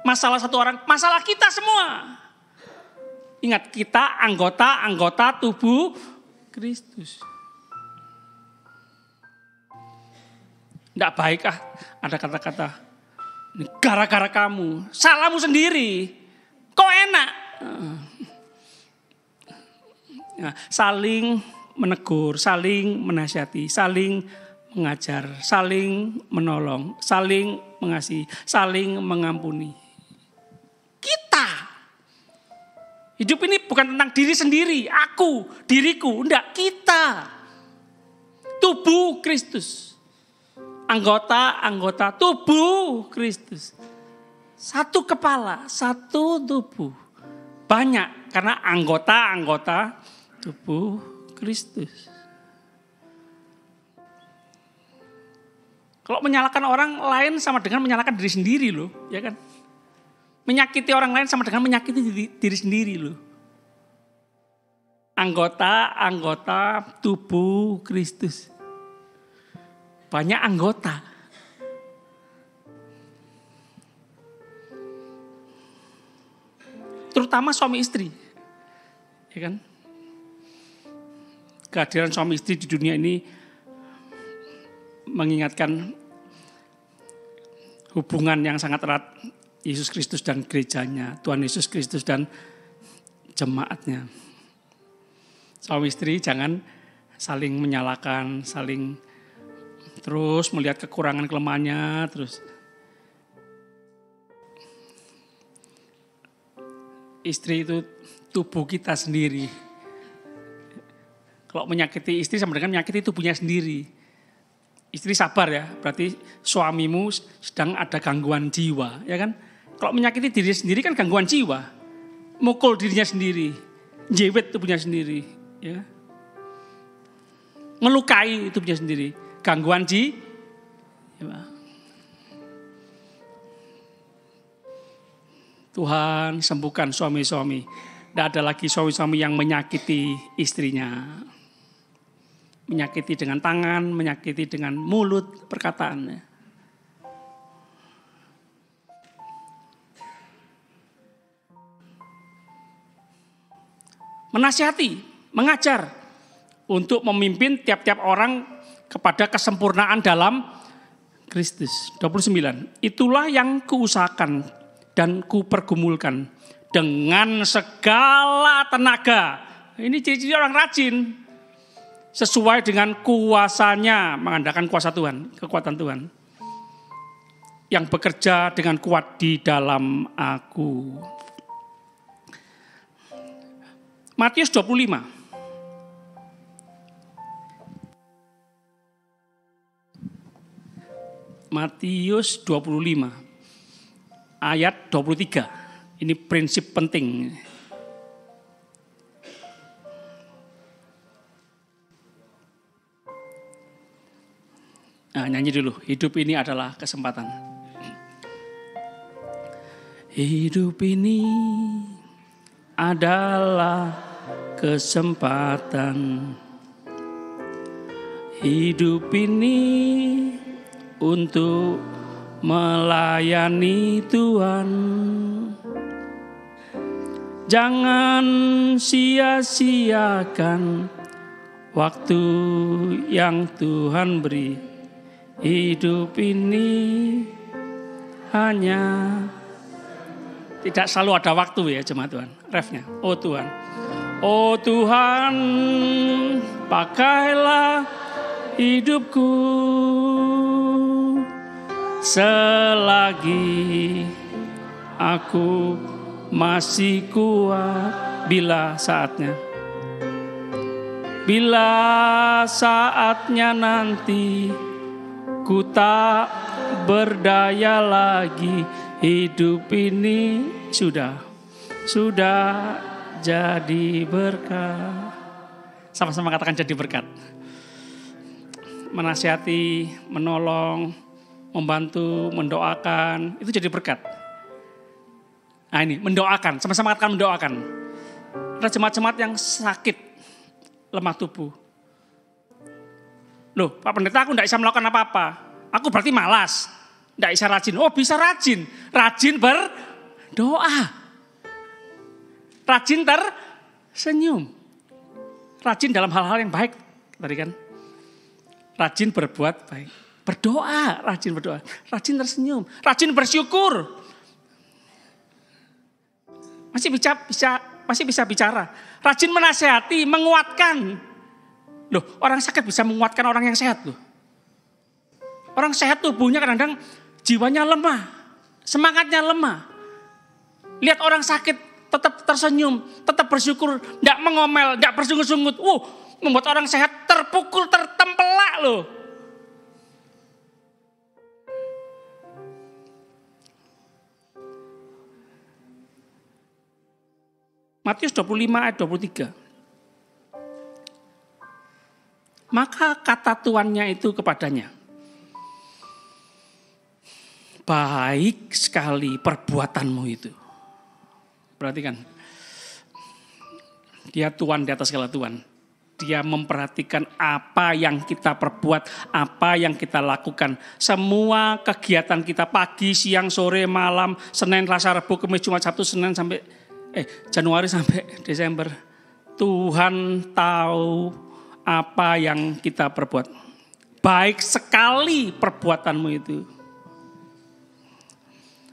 Masalah satu orang, masalah kita semua. Ingat, kita anggota tubuh Kristus. Tidak baik ada kata-kata, gara-gara kamu, salahmu sendiri, kok enak. Saling menegur, saling menasihati, saling mengajar, saling menolong, saling mengasihi, saling mengampuni. Kita. Hidup ini bukan tentang diri sendiri, aku, diriku, enggak, kita. Tubuh Kristus. Anggota tubuh Kristus. Satu kepala, satu tubuh. Banyak karena anggota tubuh Kristus. Kalau menyalahkan orang lain sama dengan menyalahkan diri sendiri loh, ya kan? Menyakiti orang lain sama dengan menyakiti diri sendiri loh. Anggota tubuh Kristus. Banyak anggota. Terutama suami istri. Ya kan? Kehadiran suami istri di dunia ini mengingatkan hubungan yang sangat erat Yesus Kristus dan gerejanya, Tuhan Yesus Kristus dan jemaatnya. Suami istri jangan saling menyalahkan, saling terus melihat kekurangan kelemahannya, terus. Istri itu tubuh kita sendiri. Kalau menyakiti istri sama dengan menyakiti tubuhnya sendiri. Istri sabar ya, berarti suamimu sedang ada gangguan jiwa, ya kan? Kalau menyakiti diri sendiri kan gangguan jiwa. Mukul dirinya sendiri, jewet tubuhnya sendiri, ya. Melukai tubuhnya sendiri, gangguan jiwa. Tuhan sembuhkan suami-suami. Tidak ada lagi suami-suami yang menyakiti istrinya. Menyakiti dengan tangan, menyakiti dengan mulut, perkataannya. Menasihati, mengajar, untuk memimpin tiap-tiap orang kepada kesempurnaan dalam Kristus. 29. Itulah yang kuusahakan dan kupergumulkan dengan segala tenaga. Ini ciri-ciri orang rajin. Sesuai dengan kuasanya, mengandalkan kuasa Tuhan, kekuatan Tuhan. Yang bekerja dengan kuat di dalam aku. Matius 25. Matius 25. Ayat 23. Ini prinsip penting. Nah, nyanyi dulu. Hidup ini adalah kesempatan. Hidup ini adalah kesempatan. Hidup ini untuk melayani Tuhan. Jangan sia-siakan waktu yang Tuhan beri. Hidup ini hanya, tidak selalu ada waktu ya jemaat Tuhan. Refnya, oh Tuhan, Oh Tuhan, pakailah hidupku selagi aku masih kuat. Bila saatnya nanti ku tak berdaya lagi, hidup ini sudah jadi berkat. Sama-sama katakan jadi berkat. Menasihati, menolong, membantu, mendoakan, itu jadi berkat. Nah ini, mendoakan, sama-sama katakan mendoakan. Ada jemaat-jemaat yang sakit, lemah tubuh. Loh, Pak Pendeta, aku tidak bisa melakukan apa-apa. Aku berarti malas, tidak bisa rajin. Oh bisa rajin berdoa. Rajin tersenyum. Rajin dalam hal-hal yang baik, tadi kan. Rajin berbuat baik. Berdoa, rajin berdoa. Rajin tersenyum, rajin bersyukur. Masih bisa bicara. Rajin menasihati, menguatkan. Loh, orang sakit bisa menguatkan orang yang sehat loh. Orang sehat tubuhnya kadang-kadang jiwanya lemah, semangatnya lemah. Lihat orang sakit tetap tersenyum, tetap bersyukur, tidak mengomel, tidak bersungut-sungut. Membuat orang sehat terpukul, tertempelak loh. Matius 25 ayat 23. Maka kata tuannya itu kepadanya, baik sekali perbuatanmu itu. Perhatikan, dia Tuhan di atas segala Tuhan. Dia memperhatikan apa yang kita perbuat, apa yang kita lakukan. Semua kegiatan kita pagi, siang, sore, malam, Senin, Selasa, Rabu, Kamis, Jumat, Sabtu, Senin Januari sampai Desember. Tuhan tahu apa yang kita perbuat. Baik sekali perbuatanmu itu.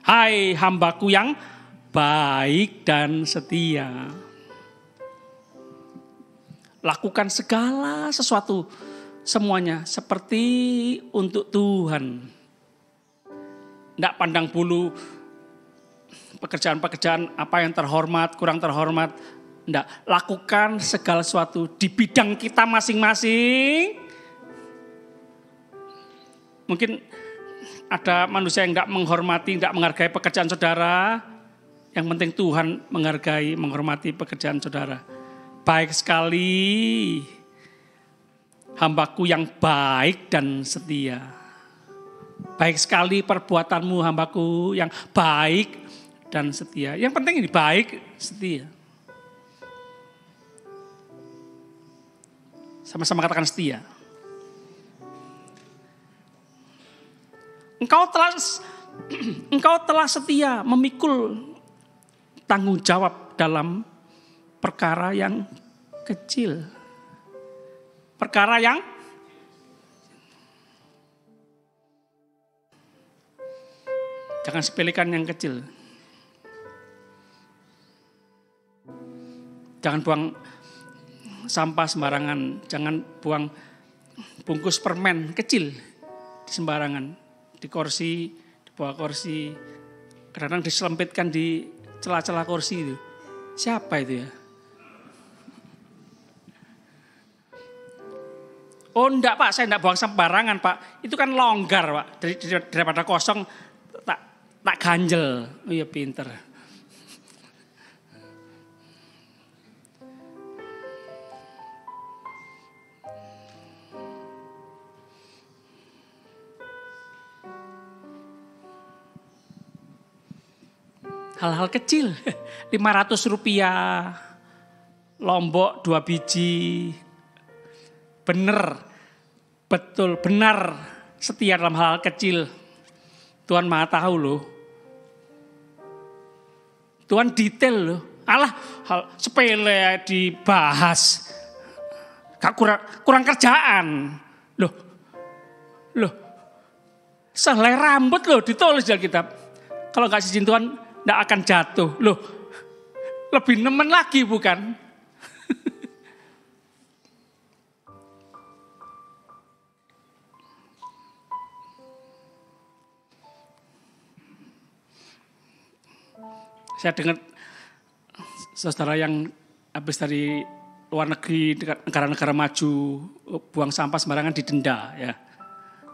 Hai hambaku yang baik dan setia. Lakukan segala sesuatu, semuanya seperti untuk Tuhan. Tidak pandang bulu pekerjaan-pekerjaan apa yang terhormat, kurang terhormat. Tidak, lakukan segala sesuatu di bidang kita masing-masing. Mungkin ada manusia yang tidak menghormati, tidak menghargai pekerjaan saudara. Yang penting Tuhan menghargai, menghormati pekerjaan saudara. Baik sekali hambaku yang baik dan setia. Baik sekali perbuatanmu hambaku yang baik dan setia. Yang penting ini baik, setia. Sama-sama katakan setia. Engkau telah setia memikul tanggung jawab dalam perkara yang kecil. Perkara yang jangan sepelekan yang kecil. Jangan buang sampah sembarangan, jangan buang bungkus permen kecil di sembarangan, di kursi, di bawah kursi, kadang-kadang diselempitkan di celah-celah kursi itu. Siapa itu ya? Oh enggak Pak, saya enggak buang sembarangan Pak. Itu kan longgar Pak, daripada kosong tak ganjel. Oh iya pinter. Hal-hal kecil, 500 rupiah, lombok 2 biji, benar, betul, benar, setia dalam hal kecil. Tuhan Maha tahu loh. Tuhan detail loh. Alah, hal sepele dibahas. Kurang kerjaan. Loh. Sehelai rambut loh ditulis di Alkitab. Kalau enggak izin Tuhan, tidak akan jatuh. Loh, lebih nemen lagi bukan? Saya dengar saudara yang habis dari luar negeri, negara-negara maju, buang sampah sembarangan didenda ya.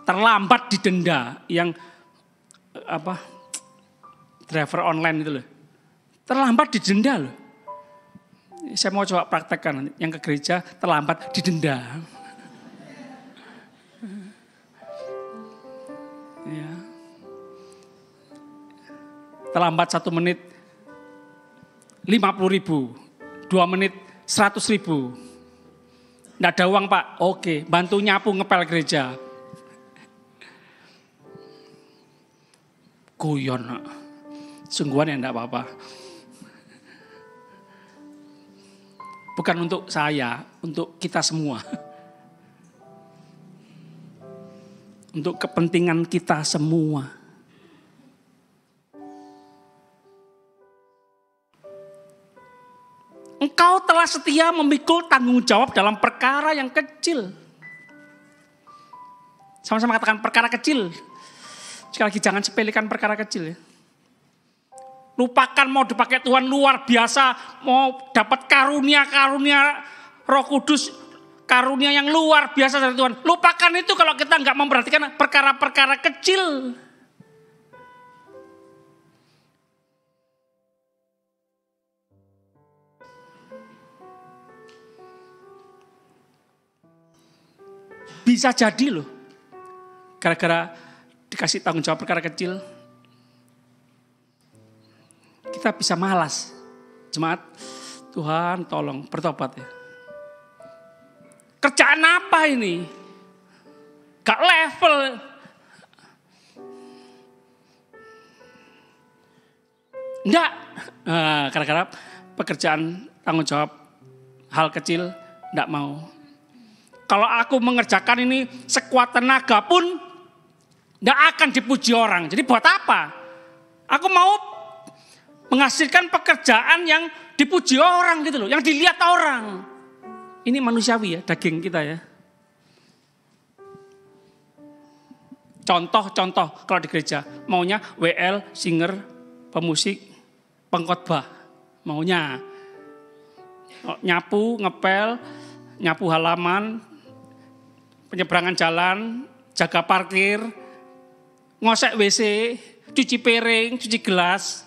Terlambat didenda, yang driver online itu loh. Terlambat didenda loh. Saya mau coba praktekkan, yang ke gereja terlambat didenda. Ya. Terlambat 1 menit 50.000, 2 menit 100.000. Nggak ada uang Pak, oke, bantu nyapu ngepel gereja. Guyon, sungguhan ya enggak apa-apa. Bukan untuk saya, untuk kita semua. Untuk kepentingan kita semua. Engkau telah setia memikul tanggung jawab dalam perkara yang kecil. Sama-sama katakan perkara kecil. Sekali lagi jangan sepelekan perkara kecil ya. Lupakan mau dipakai Tuhan luar biasa, mau dapat karunia-karunia Roh Kudus, karunia yang luar biasa dari Tuhan. Lupakan itu kalau kita nggak memperhatikan perkara-perkara kecil. Bisa jadi loh, gara-gara dikasih tanggung jawab perkara kecil, kita bisa malas. Jemaat, Tuhan tolong bertobat ya. Kerjaan apa ini? Gak level. Enggak. Gara-gara pekerjaan tanggung jawab hal kecil enggak mau. Kalau aku mengerjakan ini sekuat tenaga pun enggak akan dipuji orang. Jadi buat apa? Aku mau menghasilkan pekerjaan yang dipuji orang gitu loh, yang dilihat orang. Ini manusiawi ya, daging kita ya. Contoh kalau di gereja, maunya WL, singer, pemusik, pengkhotbah. Maunya nyapu, ngepel, nyapu halaman, penyeberangan jalan, jaga parkir, ngosek WC, cuci piring, cuci gelas,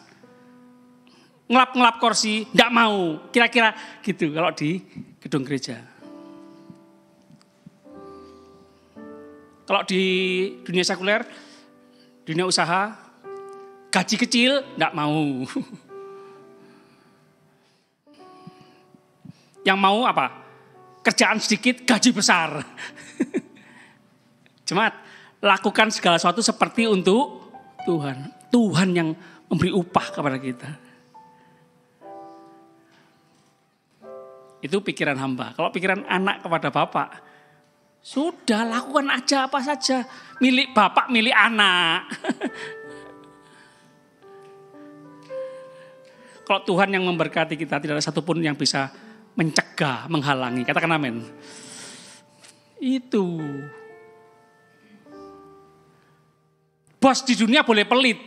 ngelap-ngelap kursi, enggak mau. Kira-kira gitu kalau di gedung gereja. Kalau di dunia sekuler, dunia usaha, gaji kecil enggak mau. Yang mau apa? Kerjaan sedikit, gaji besar. Jemaat, lakukan segala sesuatu seperti untuk Tuhan. Tuhan yang memberi upah kepada kita. Itu pikiran hamba. Kalau pikiran anak kepada bapak, sudah lakukan aja apa saja. Milik bapak, milik anak. Kalau Tuhan yang memberkati kita, tidak ada satupun yang bisa mencegah, menghalangi. Katakan amin. Itu. Bos di dunia boleh pelit,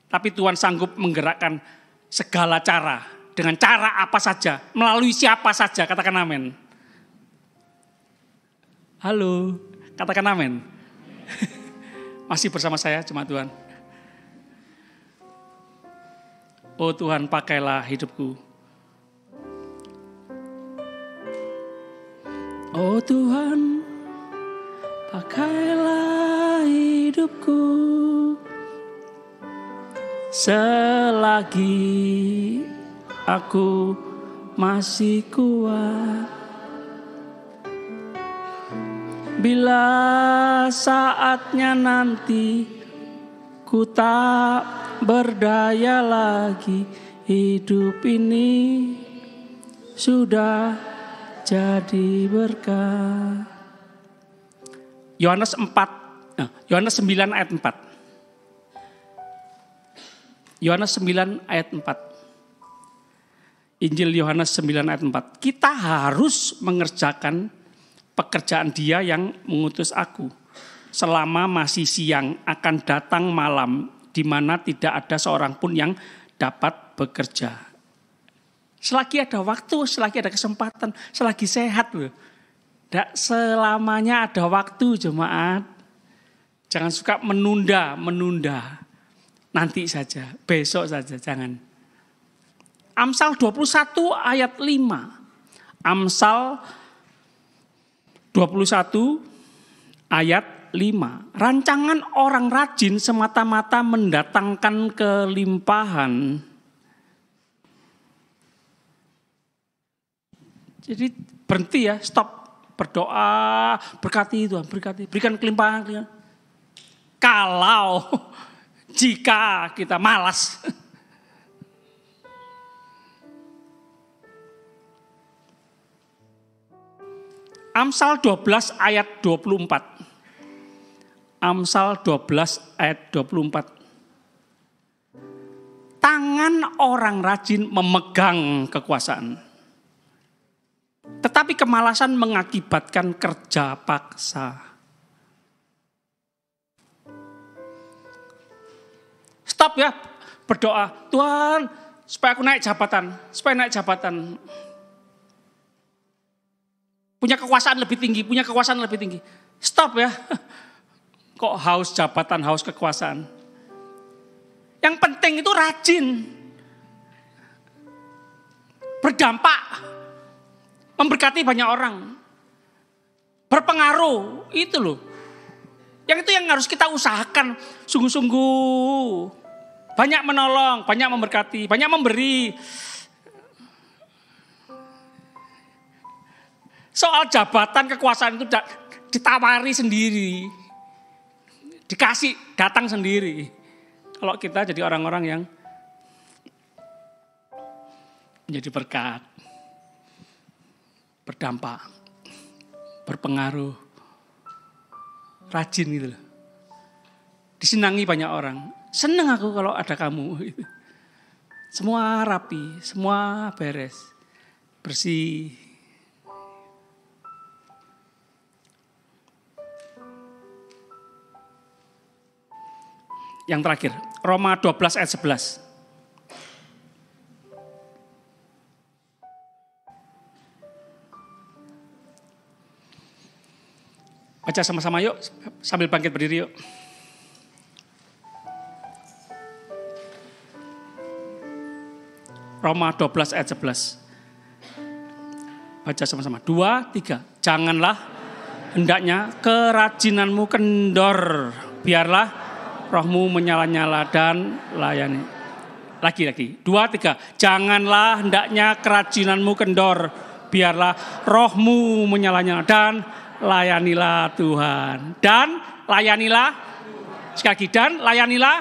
tapi Tuhan sanggup menggerakkan segala cara. Dengan cara apa saja, melalui siapa saja, katakan amin. Halo, katakan amin. Masih bersama saya, jemaat Tuhan. Oh Tuhan, pakailah hidupku. Oh Tuhan, pakailah hidupku. Selagi aku masih kuat. Bila saatnya nanti ku tak berdaya lagi, hidup ini sudah jadi berkah. Yohanes 9 ayat 4. Yohanes 9 ayat 4. Injil Yohanes 9 ayat 4. Kita harus mengerjakan pekerjaan Dia yang mengutus aku. Selama masih siang akan datang malam di mana tidak ada seorang pun yang dapat bekerja. Selagi ada waktu, selagi ada kesempatan, selagi sehat loh. Tidak selamanya ada waktu jemaat. Jangan suka menunda. Nanti saja, besok saja, jangan. Amsal 21 ayat 5. Amsal 21 ayat 5. Rancangan orang rajin semata-mata mendatangkan kelimpahan. Jadi berhenti ya, stop. Berdoa, berkati Tuhan, berkati, berikan kelimpahan. Kalau jika kita malas. Amsal 12 ayat 24. Amsal 12 ayat 24. Tangan orang rajin memegang kekuasaan. Tetapi kemalasan mengakibatkan kerja paksa. Stop ya, berdoa. Tuhan, supaya aku naik jabatan. Punya kekuasaan lebih tinggi. Stop ya. Kok haus jabatan, haus kekuasaan. Yang penting itu rajin. Berdampak. Memberkati banyak orang. Berpengaruh. Itu loh. Yang itu yang harus kita usahakan. Sungguh-sungguh. Banyak menolong, banyak memberkati, banyak memberi. Soal jabatan, kekuasaan itu ditawari sendiri. Dikasih, datang sendiri. Kalau kita jadi orang-orang yang menjadi berkat. Berdampak, berpengaruh, rajin gitu loh. Disenangi banyak orang. Senang aku kalau ada kamu. Semua rapi, semua beres, bersih. Yang terakhir, Roma 12 ayat 11. Baca sama-sama yuk, sambil bangkit berdiri yuk. Roma 12 ayat 11. Baca sama-sama. 2, 3. Janganlah hendaknya kerajinanmu kendor. Biarlah rohmu menyala-nyala dan layani. Lagi. 2, 3. Janganlah hendaknya kerajinanmu kendor. Biarlah rohmu menyala-nyala dan layanilah Tuhan. Dan layanilah. Sekali lagi, dan layanilah.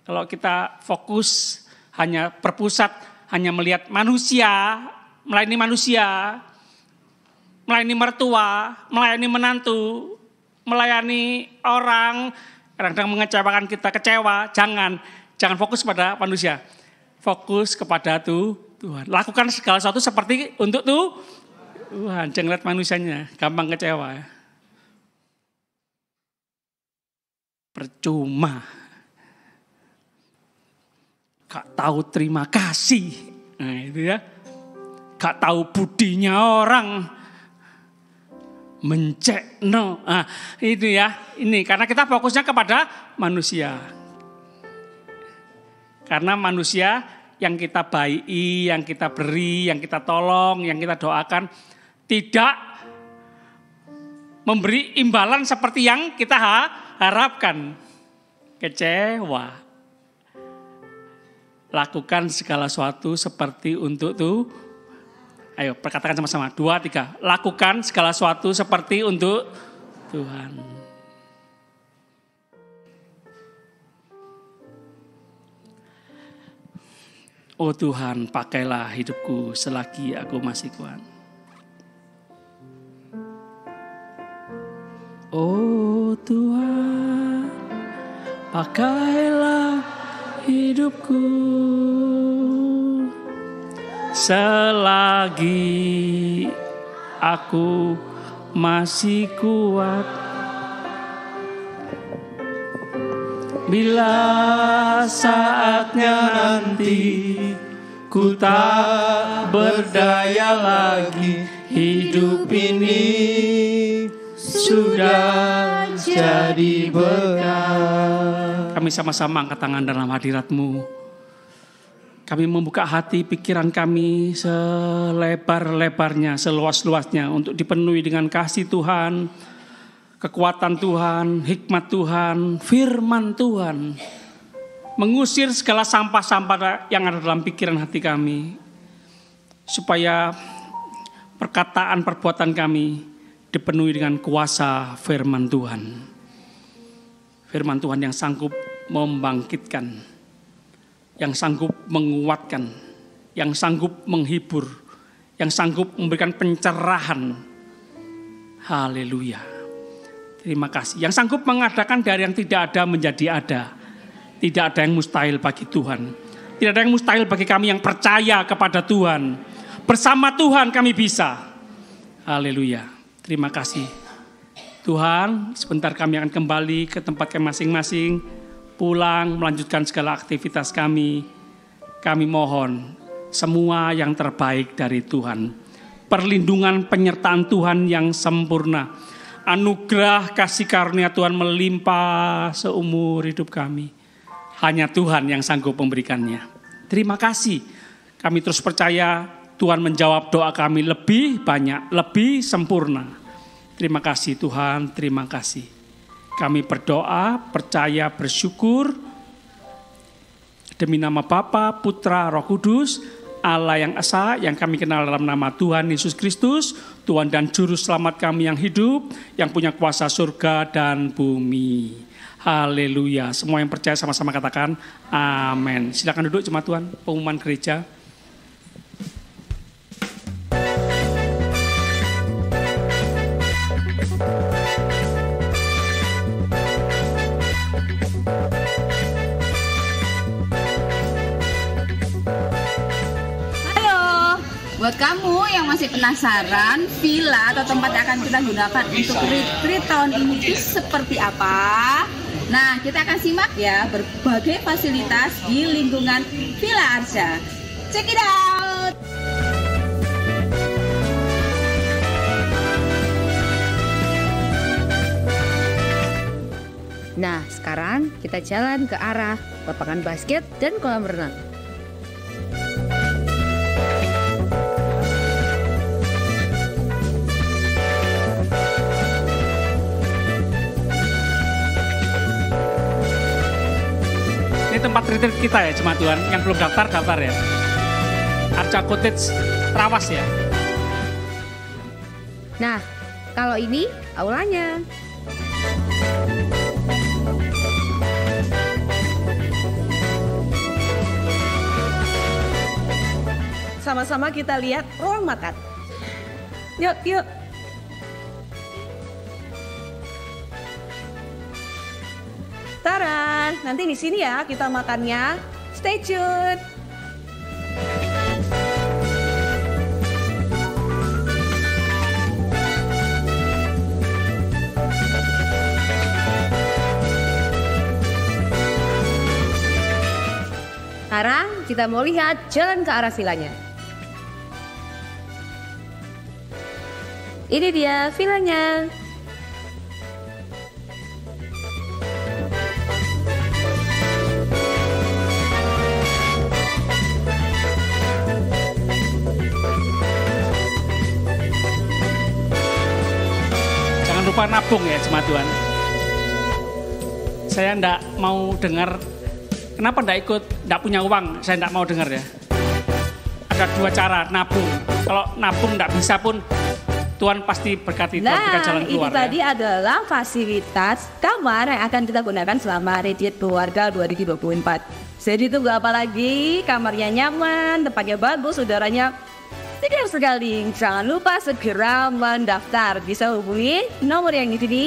Kalau kita fokus hanya berpusat, hanya melihat manusia, melayani manusia, melayani mertua, melayani menantu, melayani orang, kadang-kadang mengecewakan kita, kecewa. Jangan fokus pada manusia. Fokus kepada Tuhan. Lakukan segala sesuatu seperti untuk Tuhan, jangan lihat manusianya, gampang kecewa. Percuma. Gak tahu terima kasih. Nah itu ya. Gak tahu budinya orang. Mencekno. Nah itu ya. Ini karena kita fokusnya kepada manusia. Karena manusia yang kita baiki, yang kita beri, yang kita tolong, yang kita doakan. Tidak memberi imbalan seperti yang kita harapkan. Kecewa. Lakukan segala sesuatu seperti untuk Ayo perkatakan sama-sama. 2, 3. Lakukan segala sesuatu seperti untuk Tuhan. Oh Tuhan, pakailah hidupku selagi aku masih kuat. Oh Tuhan, pakailah hidupku selagi aku masih kuat. Bila saatnya nanti ku tak berdaya lagi, hidup ini sudah jadi berkah. Kami sama-sama angkat tangan dalam hadirat-Mu. Kami membuka hati pikiran kami selebar-lebarnya, seluas-luasnya untuk dipenuhi dengan kasih Tuhan, kekuatan Tuhan, hikmat Tuhan, firman Tuhan. Mengusir segala sampah-sampah yang ada dalam pikiran hati kami. Supaya perkataan perbuatan kami dipenuhi dengan kuasa firman Tuhan. Firman Tuhan yang sanggup membangkitkan, yang sanggup menguatkan, yang sanggup menghibur, yang sanggup memberikan pencerahan. Haleluya. Terima kasih. Yang sanggup mengadakan dari yang tidak ada menjadi ada. Tidak ada yang mustahil bagi Tuhan. Tidak ada yang mustahil bagi kami yang percaya kepada Tuhan. Bersama Tuhan kami bisa. Haleluya. Terima kasih. Tuhan, sebentar kami akan kembali ke tempat kami masing-masing. Pulang, melanjutkan segala aktivitas kami. Kami mohon semua yang terbaik dari Tuhan. Perlindungan penyertaan Tuhan yang sempurna. Anugerah kasih karunia Tuhan melimpah seumur hidup kami. Hanya Tuhan yang sanggup memberikannya. Terima kasih. Kami terus percaya Tuhan menjawab doa kami lebih banyak, lebih sempurna. Terima kasih Tuhan, terima kasih. Kami berdoa, percaya, bersyukur demi nama Bapa, Putra, Roh Kudus, Allah yang esa, yang kami kenal dalam nama Tuhan Yesus Kristus, Tuhan dan Juru Selamat kami yang hidup, yang punya kuasa surga dan bumi. Haleluya. Semua yang percaya sama-sama katakan amin. Silakan duduk jemaat Tuhan, pengumuman gereja. Buat kamu yang masih penasaran villa atau tempat yang akan kita gunakan untuk retreat tahun ini itu seperti apa? Nah, kita akan simak ya berbagai fasilitas di lingkungan Villa Arsha. Check it out! Nah, sekarang kita jalan ke arah lapangan basket dan kolam renang. Ini tempat retreat kita ya jemaat Tuhan. Yang belum daftar ya. Arsha Cottage Trawas ya. Nah, kalau ini aulanya. Sama-sama kita lihat ruang makan. Yuk. Taran, nanti di sini ya kita makannya. Stay tune. Sekarang kita mau lihat jalan ke arah vilanya. Ini dia vilanya. Jangan lupa nabung ya jemaat Tuhan. Saya enggak mau dengar, kenapa enggak punya uang, saya enggak mau dengar ya. Ada dua cara, nabung. Kalau nabung enggak bisa pun, Tuhan pasti berkati, Tuhan berikan jalan keluar. Itu tadi adalah fasilitas kamar yang akan kita gunakan selama retreat keluarga 2024. Jadi tunggu apa lagi? Kamarnya nyaman, tempatnya bagus, udaranya segar sekali. Jangan lupa segera mendaftar. Bisa hubungi nomor yang di sini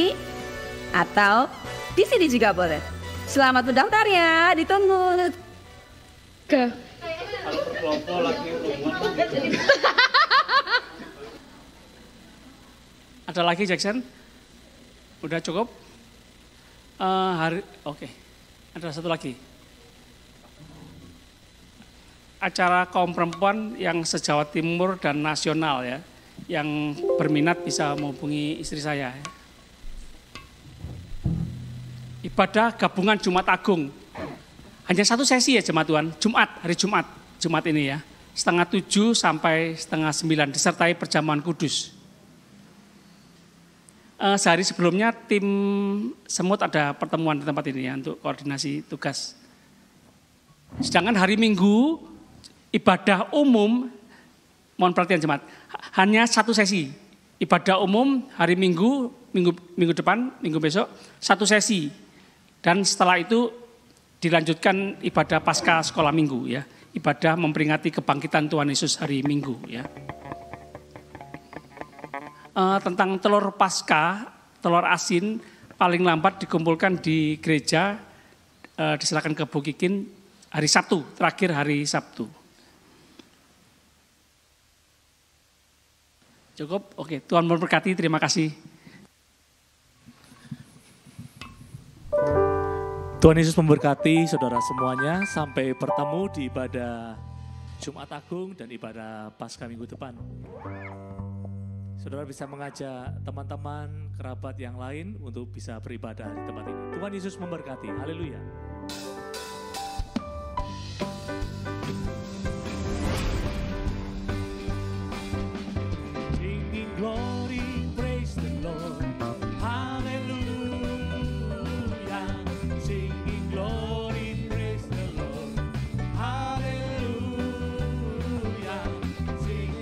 atau di sini juga boleh. Selamat mendaftar ya, ditunggu. Ada lagi Jackson? Udah cukup? Oke. Ada satu lagi. Acara kaum perempuan yang se-Jawa Timur dan nasional ya. Yang berminat bisa menghubungi istri saya. Ibadah gabungan Jumat Agung. Hanya satu sesi ya jemaat Tuhan, hari Jumat ini ya. 6:30 sampai 8:30 disertai perjamuan kudus. Sehari sebelumnya tim semut ada pertemuan di tempat ini ya untuk koordinasi tugas. Sedangkan hari Minggu ibadah umum, mohon perhatian jemaat, hanya satu sesi. Ibadah umum hari minggu depan, minggu besok, satu sesi. Dan setelah itu dilanjutkan ibadah pasca sekolah minggu ya. Ibadah memperingati kebangkitan Tuhan Yesus hari Minggu ya. Tentang telur pasca, telur asin paling lambat dikumpulkan di gereja, diserahkan ke Bu Kikin hari Sabtu, terakhir hari Sabtu. Cukup? Oke, Tuhan memberkati, terima kasih. Tuhan Yesus memberkati saudara semuanya, sampai bertemu di ibadah Jumat Agung dan ibadah Paskah minggu depan. Saudara bisa mengajak teman-teman, kerabat yang lain untuk bisa beribadah di tempat ini. Tuhan Yesus memberkati, haleluya.